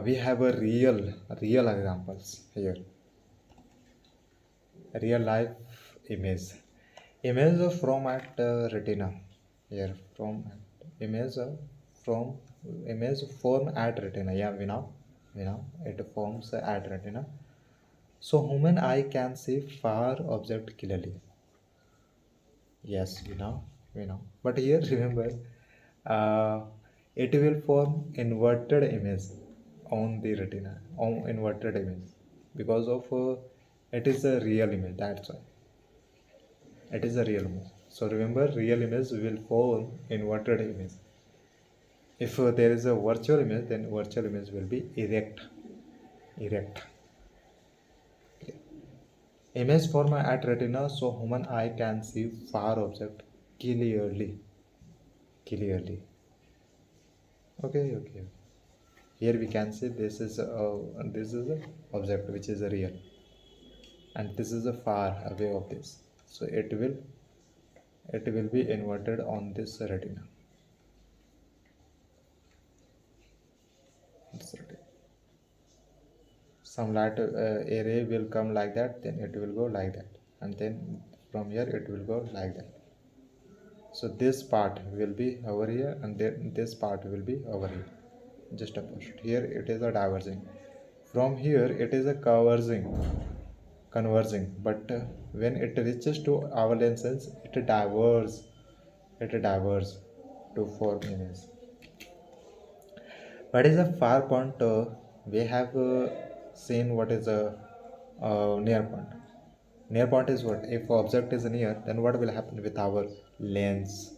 We have a real examples here. Real life image from at retina. Here from image from image form at retina. Yeah, we know it forms at retina. So human eye can see far object clearly. Yes, we know. But here remember, uh, it will form inverted image on the retina, on inverted image because of it is a real image. That's why it is a real image. So remember, real image will form inverted image. If there is a virtual image, then virtual image will be erect. Image form at retina, so human eye can see far object clearly. Okay. Here we can see this is a object which is a real, and this is a far away of this. So it will be inverted on this retina. This retina. Some light array will come like that, then it will go like that, and then from here it will go like that. So this part will be over here, and then this part will be over here. Just opposite. Here it is a diverging. From here it is a converging. But when it reaches to our lenses, it diverges. To form image. What is a far point? We have seen what is a near point. Near point is what? If object is near, then what will happen with our lens?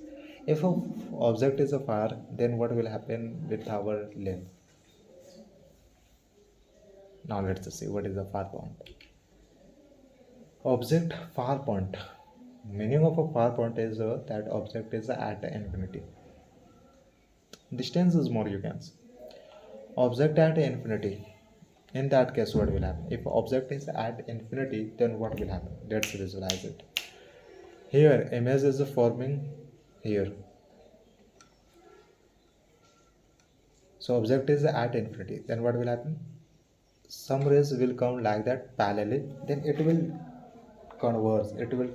If a object is far, then what will happen with our lens? Now let's see what is a far point. Object far point. Meaning of a far point is that object is at infinity. Distance is more, you can see. Object at infinity. In that case, what will happen? If object is at infinity, then what will happen? Let's visualize it. Here, image is forming here. So object is at infinity. Then what will happen? Some rays will come like that parallelly. Then it will converge. It will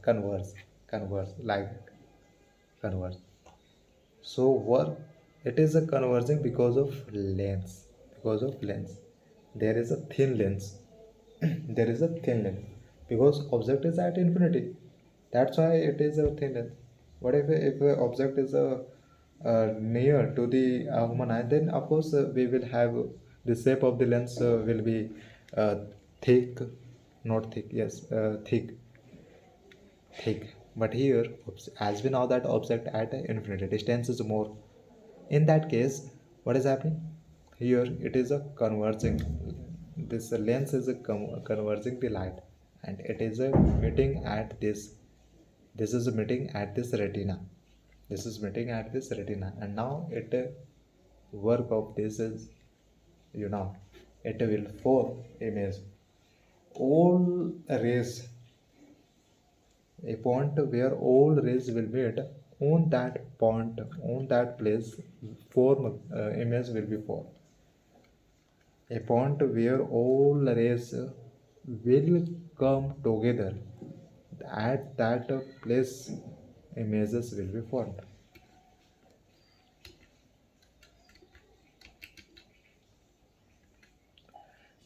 converge like that. Converge. So what? It is a converging because of lens. There is a thin lens. There is a thin lens because object is at infinity. That's why it is a thin lens. What if a object is near to the human eye? Then of course we will have the shape of the lens will be uh, thick, not thick. Yes, thick. But here, as we know that object at infinity distance is more. In that case, what is happening? Here it is a converging. This lens is a converging the light, and it is a meeting at this is a meeting at this retina. This is meeting at this retina, and now it work of this is, you know, it will form image all rays, a point where all rays will meet. On that point, on that place, form image will be formed, a point where all rays will come together. At that place, images will be formed.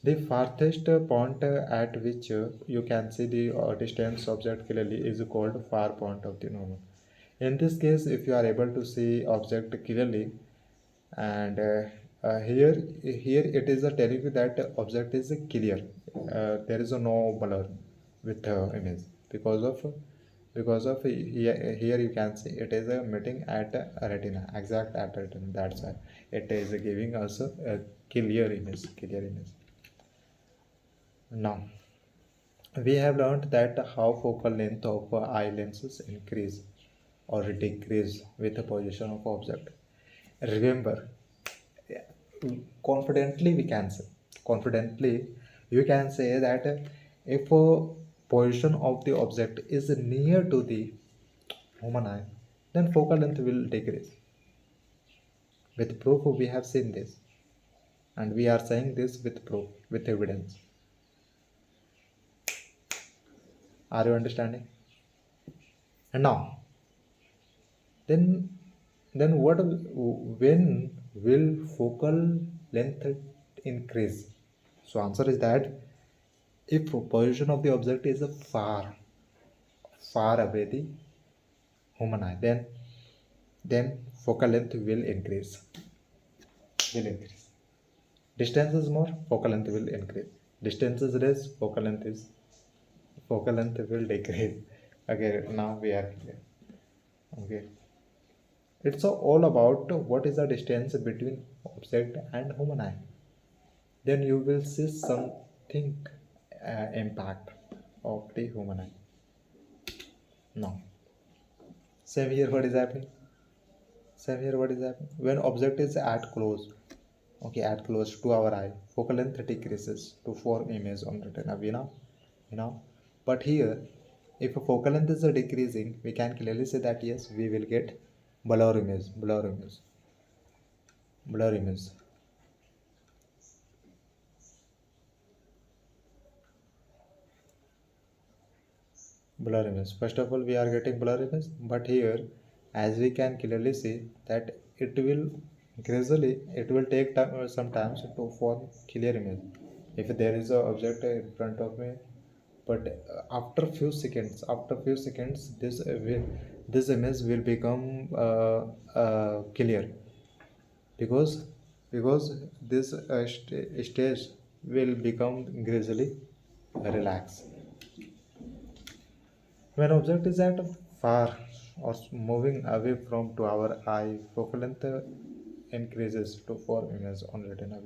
The farthest point at which you can see the distance object clearly is called far point of the normal. In this case, if you are able to see object clearly, and here it is telling you that object is clear. There is no blur with image because of here you can see it is a meeting at retina, exact at retina. That's why it is giving us a clear image. Now, we have learned that how focal length of eye lenses increase or decrease with the position of object. Remember, confidently we can say, confidently you can say that if a position of the object is near to the human eye, then focal length will decrease. With proof, we have seen this, and we are saying this with proof, with evidence. Are you understanding? And now, then what? When will focal length increase? So answer is that if position of the object is far away the human eye, then focal length will increase. Distance is more, focal length will increase. Distance is less, focal length will decrease. Okay, now we are clear. Okay, it's all about what is the distance between object and human eye. Then you will see something impact of the human eye. Now, same here, what is happening? When object is at close, okay, at close to our eye, focal length decreases to form image on retina. But here, if a focal length is decreasing, we can clearly say that yes, we will get blur image. First of all, we are getting blur image, but here, as we can clearly see that it will gradually, it will take time, some time to form clear image. If there is a object in front of me, but after few seconds, this image will become clear, because this stage will become gradually relaxed. When object is at far or moving away from to our eye, focal length increases to form image on retina.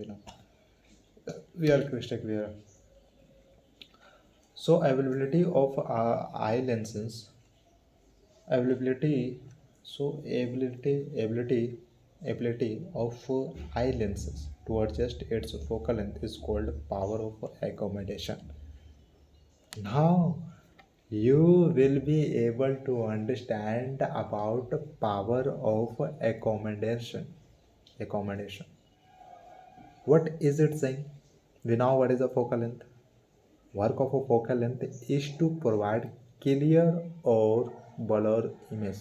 We are crystal clear. So availability of eye lenses, availability, so ability of eye lenses to adjust its focal length is called power of accommodation. Now you will be able to understand about power of accommodation. What is it saying? We know what is a focal length. Work of a focal length is to provide clear or blur image.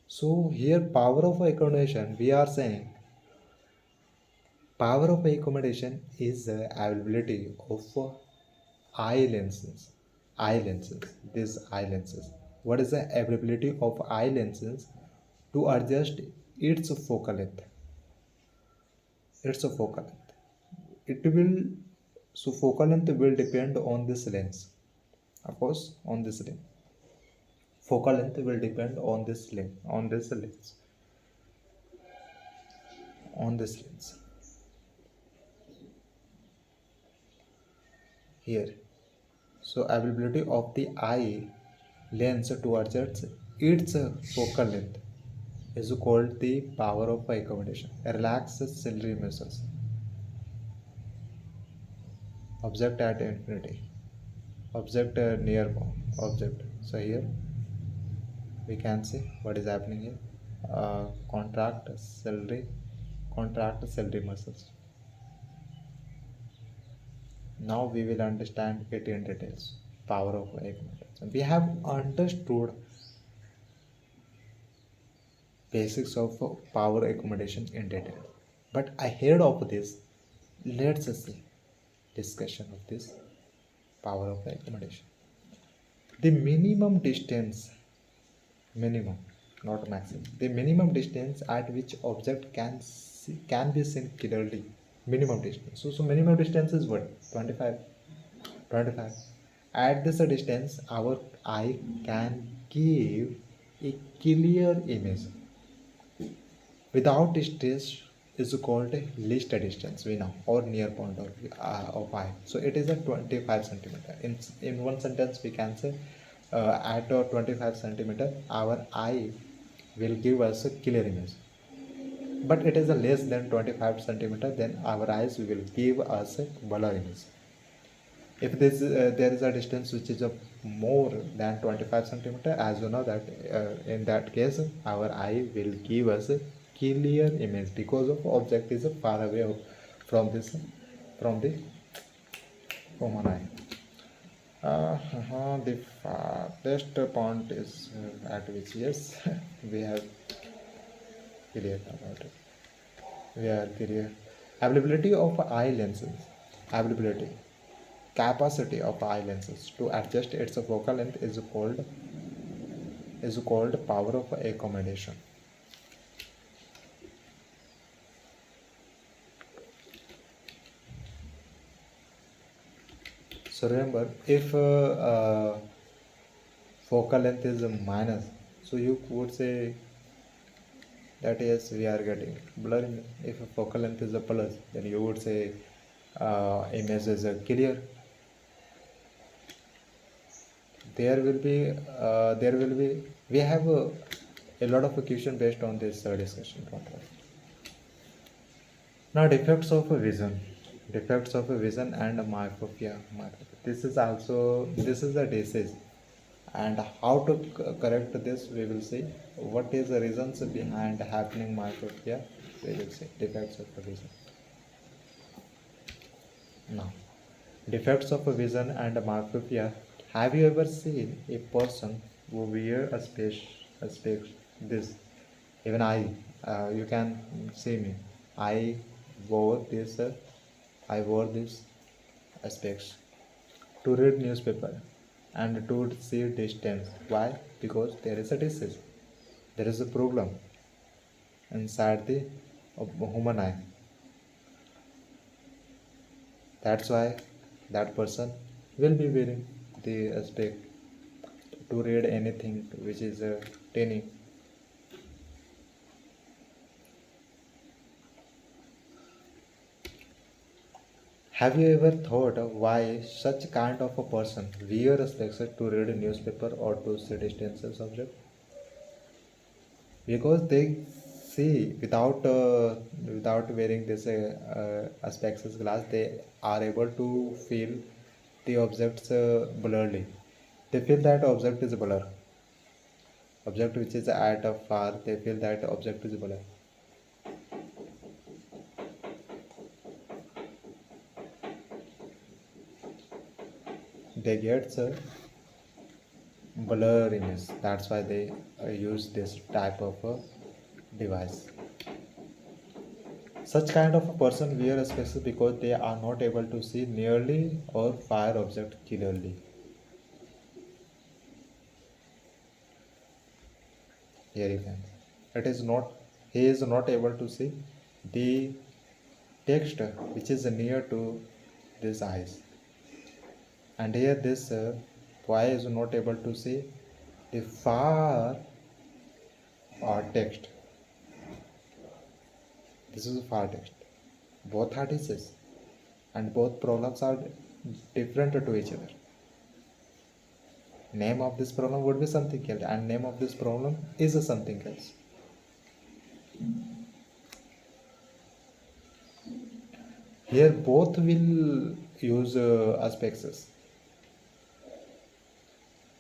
So here power of accommodation, we are saying power of accommodation is the availability of eye lenses. These eye lenses. What is the availability of eye lenses to adjust its focal length? It will, so focal length will depend on this lens. Of course, on this lens. Focal length will depend on this lens. here. So availability of the eye lens towards its focal length is called the power of accommodation. Relax ciliary muscles. Object at infinity. Object near object. So here we can see what is happening here. Contract ciliary muscles. Now we will understand it in details. Power of accommodation. We have understood basics of power accommodation in detail. But ahead of this, let's see discussion of this power of accommodation. The minimum distance, minimum, not maximum. The minimum distance at which object can be seen clearly. Minimum distance. So minimum distance is what? 25. 25. At this distance, our eye can give a clear image. Without distance is called least distance, we know, or near point of eye. So it is a 25 centimeter. In one sentence we can say at 25 centimeter our eye will give us a clear image. But it is a less than 25 centimeter, then our eyes will give us a blur image. If this there is a distance which is more than 25 centimeter, as you know that in that case our eye will give us a clear image because of object is far away from this from the human eye. The farthest point is at which, yes, we have clear about it. We are clear. Availability of eye lenses. Availability. Capacity of eye lenses to adjust its focal length is called power of accommodation. So remember, if focal length is minus, so you would say that yes, we are getting blurring. If focal length is a plus, then you would say image is clear. There will be we have a lot of question based on this discussion. Now defects of vision and myopia. This is a disease, and how to correct this we will see. What is the reasons behind happening myopia? We will see defects of vision. Now, defects of vision and myopia. Have you ever seen a person who wear a specs this? Even you can see me. I wore this. I wore this specs to read newspaper and to see distance. Why? Because there is a disease. There is a problem inside the human eye. That's why that person will be wearing the spec to read anything which is tiny. Have you ever thought of why such kind of a person wear specs to read a newspaper or to see distances object? Because they see without wearing this specs glass, they are able to feel the objects blurly. They feel that object is blur. Object which is at a far, they feel that object is blur. They get blur image. That's why they use this type of device. Such kind of a person wear specs because they are not able to see nearly or far object clearly. Here you can. It is not. He is not able to see the text which is near to these eyes. And here this boy is not able to see the far text. This is a far text. Both are diseases and both problems are different to each other. Name of this problem would be something else, and name of this problem is a something else. Here both will use aspects,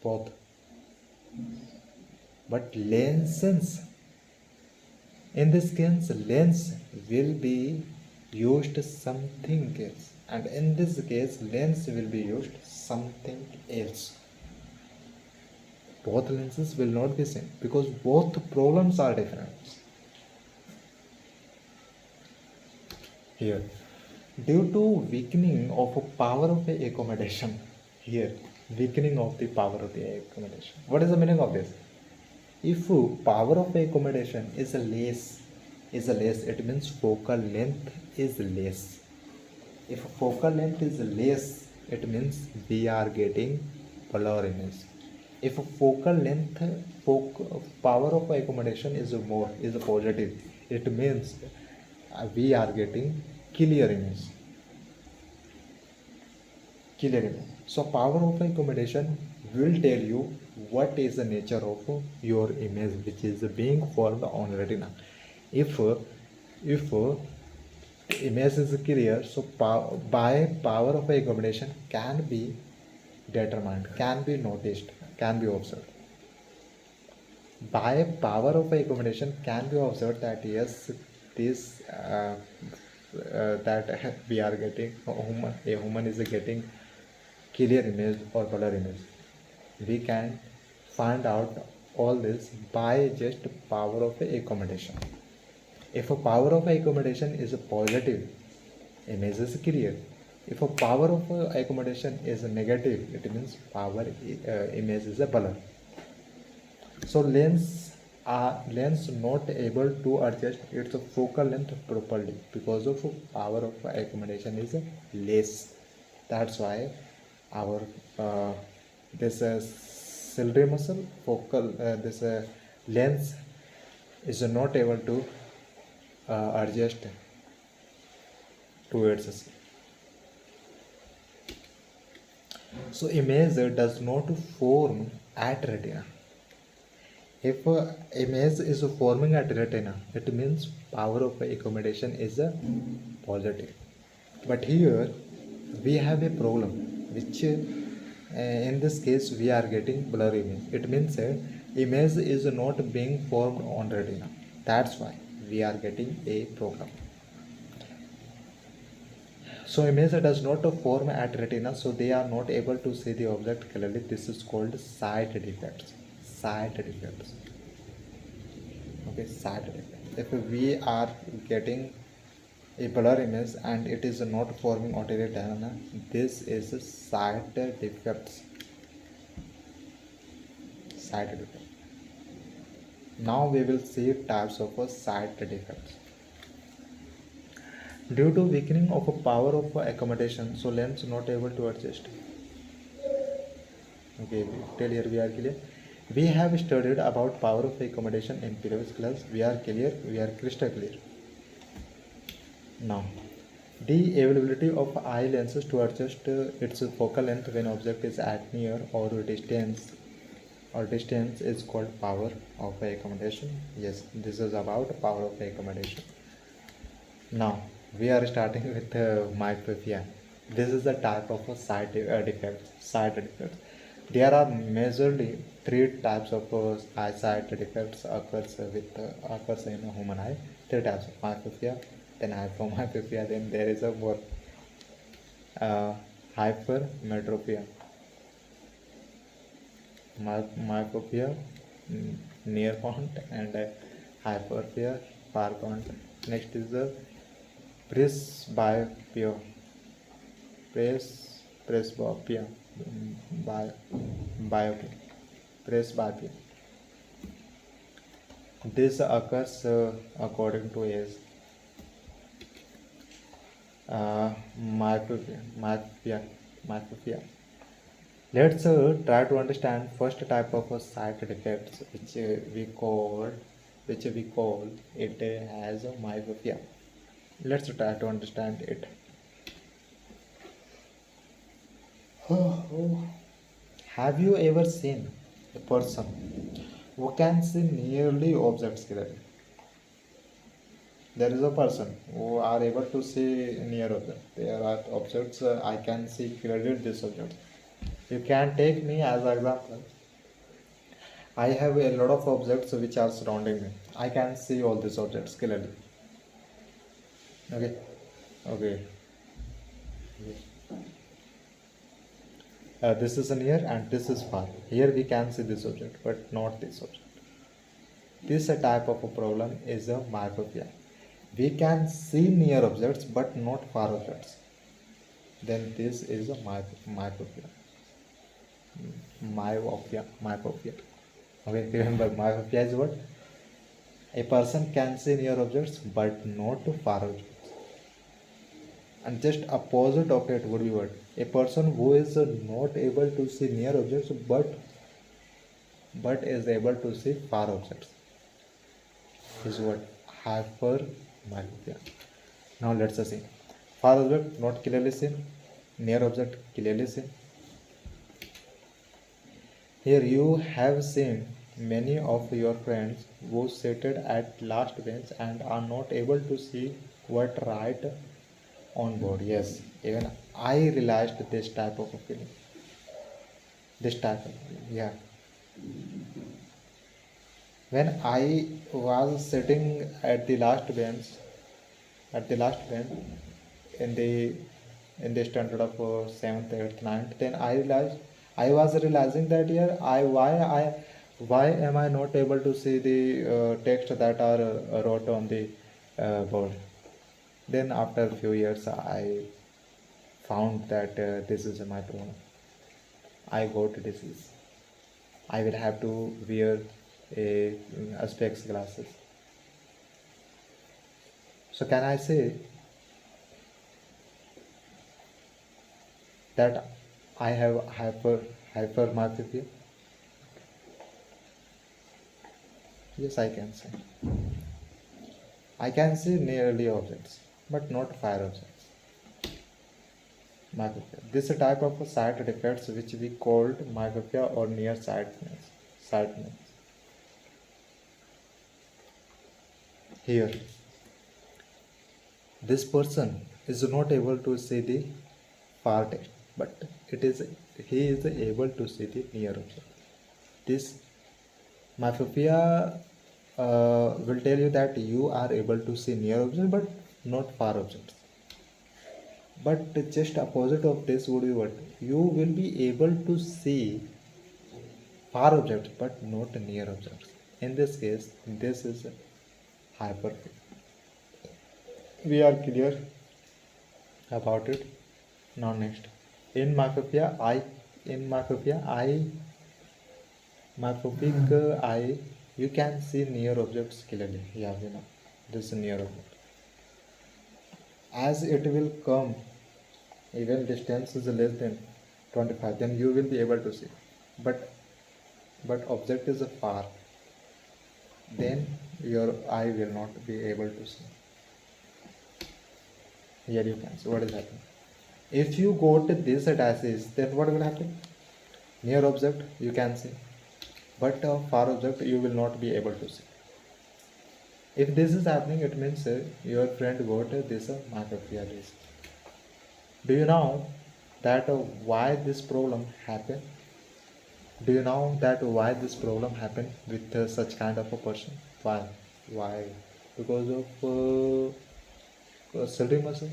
both, but lenses, in this case lens will be used something else, and in this case lens will be used something else. Both lenses will not be same because both problems are different. Here, due to weakening of a power of a accommodation, here weakening of the power of the accommodation, what is the meaning of this? If power of accommodation is less, it means focal length is less. If focal length is less, it means we are getting blur image. If focal length, power of accommodation is more, is positive, it means we are getting clear image. Clear image. So power of accommodation will tell you what is the nature of your image which is being formed on retina. If image is clear, so by power of accommodation can be determined, can be noticed, can be observed. By power of accommodation can be observed that yes, this that we are getting a human is getting clear image or color image. We can find out all this by just power of accommodation. If a power of accommodation is positive, image is clear. If a power of accommodation is negative, it means power image is a blur. So lens not able to adjust its focal length properly because of power of accommodation is less. That's why our this ciliary muscle focal this lens is not able to adjust towards. So image does not form at retina. If image is forming at retina, it means power of accommodation is positive. But here we have a problem which in this case we are getting blur image. It means image is not being formed on retina. That's why we are getting a problem. So image does not form at retina, so they are not able to see the object clearly. This is called sight defects. Sight defects. Okay, sight defects. If we are getting a blur image and it is not forming on retina, this is sight defects. Sight defect. Now we will see types of sight defects. Due to weakening of a power of accommodation, so lens not able to adjust. Okay, till here we are clear. We have studied about power of accommodation in previous class. We are clear, we are crystal clear. Now, the availability of eye lenses to adjust its focal length when object is at near or distance is called power of accommodation. Yes, this is about power of accommodation. Now, we are starting with myopia. This is the type of a sight defect. Sight defects. There are majorly three types of eyesight defects occurs in a human eye. Three types of myopia, then hypermetropia, then there is a more hypermetropia. Myopia near point and hypermetropia far point. Next is the presbyopia. Presbyopia. Myopia. Presbyopia. This occurs according to age. Myopia. Let's try to understand first type of sight defects, which we call it as a myopia. Let's try to understand it. Have you ever seen a person who can see nearly objects clearly? There is a person who are able to see near objects. There are objects I can see clearly this object. You can take me as an example. I have a lot of objects which are surrounding me. I can see all these objects clearly. Okay. Okay. This is near and this is far. Here we can see this object, but not this object. This type of a problem is a myopia. We can see near objects but not far objects. Then this is a myopia. Myopia. Okay, remember myopia is what? A person can see near objects but not far objects. And just opposite of it would be what? A person who is not able to see near objects but is able to see far objects is what? Hypermyopia. Now let's see. Far object not clearly seen, near object clearly seen. Here you have seen many of your friends who seated at last bench and are not able to see what right on board. Yes, even I realized this type of a feeling. This type of feeling, yeah. When I was sitting at the last bench in the standard of seventh, eighth, ninth, then I was realizing that here why am I not able to see the text that are wrote on the board? Then after a few years, I found that this is my problem. I got disease. I will have to wear a specs glasses. So can I say that I have hypermyopia? Yes, I can say. I can see nearly objects, but not far objects. Myopia. This is a type of sight defects which we called myopia or nearsightedness. Here, this person is not able to see the far text, but he is able to see the near object. This myopia will tell you that you are able to see near objects but not far objects. But just opposite of this would be what? You will be able to see far objects but not near objects. In this case, this is hyperphagia. We are clear about it. Now next, in myopia, myopic eye, you can see near objects clearly. Yeah, we know this is near object. As it will come, even distance is less than 25, then you will be able to see. But object is far, then your eye will not be able to see. Here you can see what is happening. If you go to this axis, then what will happen? Near object you can see, but far object you will not be able to see. If this is happening, it means your friend got this myopia disease. Do you know that why this problem happened? Do you know that why this problem happened with such kind of a person? Why? Why? Because of ciliary muscle.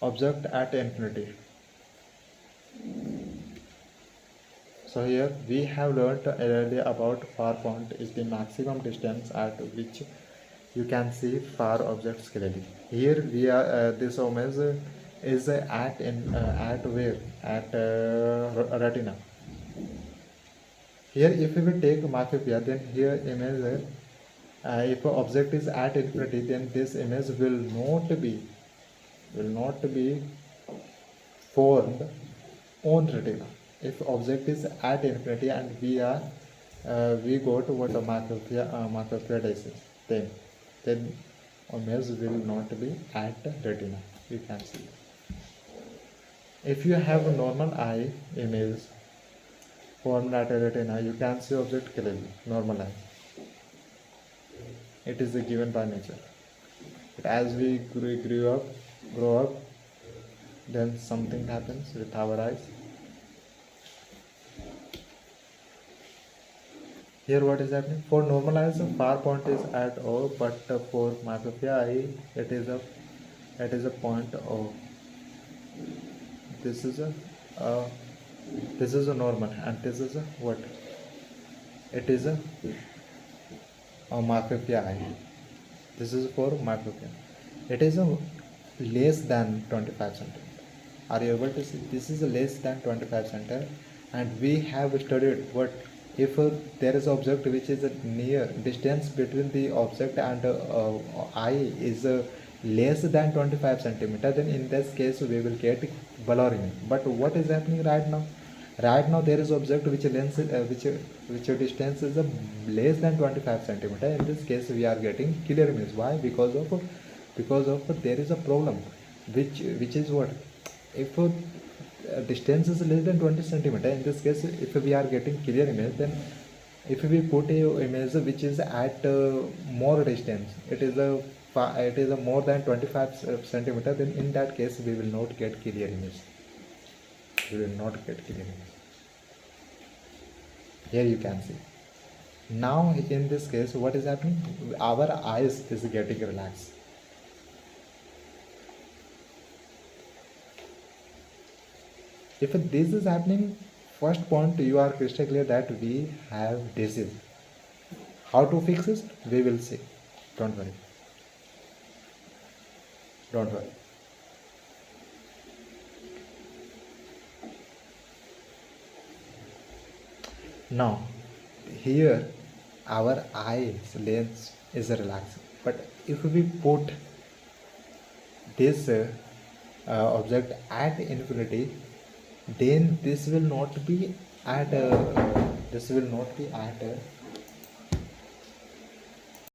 Object at infinity. So here we have learnt earlier about far point is the maximum distance at which you can see far objects clearly. Here we are this image is at where? At retina. Here if we will take myopia, then here image if an object is at infinity, then this image will not be formed on retina. If object is at infinity and we go to what a myopia disease, then image will not be at retina. You can see. If you have a normal eye image formed at a retina, you can see object clearly. Normal eye. It is a given by nature. But as we grow up, then something happens with our eyes. Here what is happening? For normal eyes, the far point is at O, but for myopia eye, it is a point O. This is a uh, this is a normal, and this is a what? It is a myopia eye. This is for myopia. It is a less than 25 centimeter. Are you able to see? This is a less than 25 centimeter, and we have studied what if there is object which is a near distance between the object and eye is less than 25 centimeter. Then in this case we will get blurring. But what is happening right now? Right now there is object which lens which distance is less than 25 centimeter. In this case we are getting clear image. Why? Because of there is a problem which is what if distance is less than 20 centimeter. In this case if we are getting clear image, then if we put a image which is at more distance, it is a more than 25 centimeter, then in that case we will not get clear image. We will not get clear image. Here you can see. Now in this case what is happening? Our eyes is getting relaxed. If this is happening, first point you are crystal clear that we have disease. How to fix it? We will see. Don't worry. Don't worry. Now, here our eyes lens is relaxed. But if we put this object at infinity, then this will not be at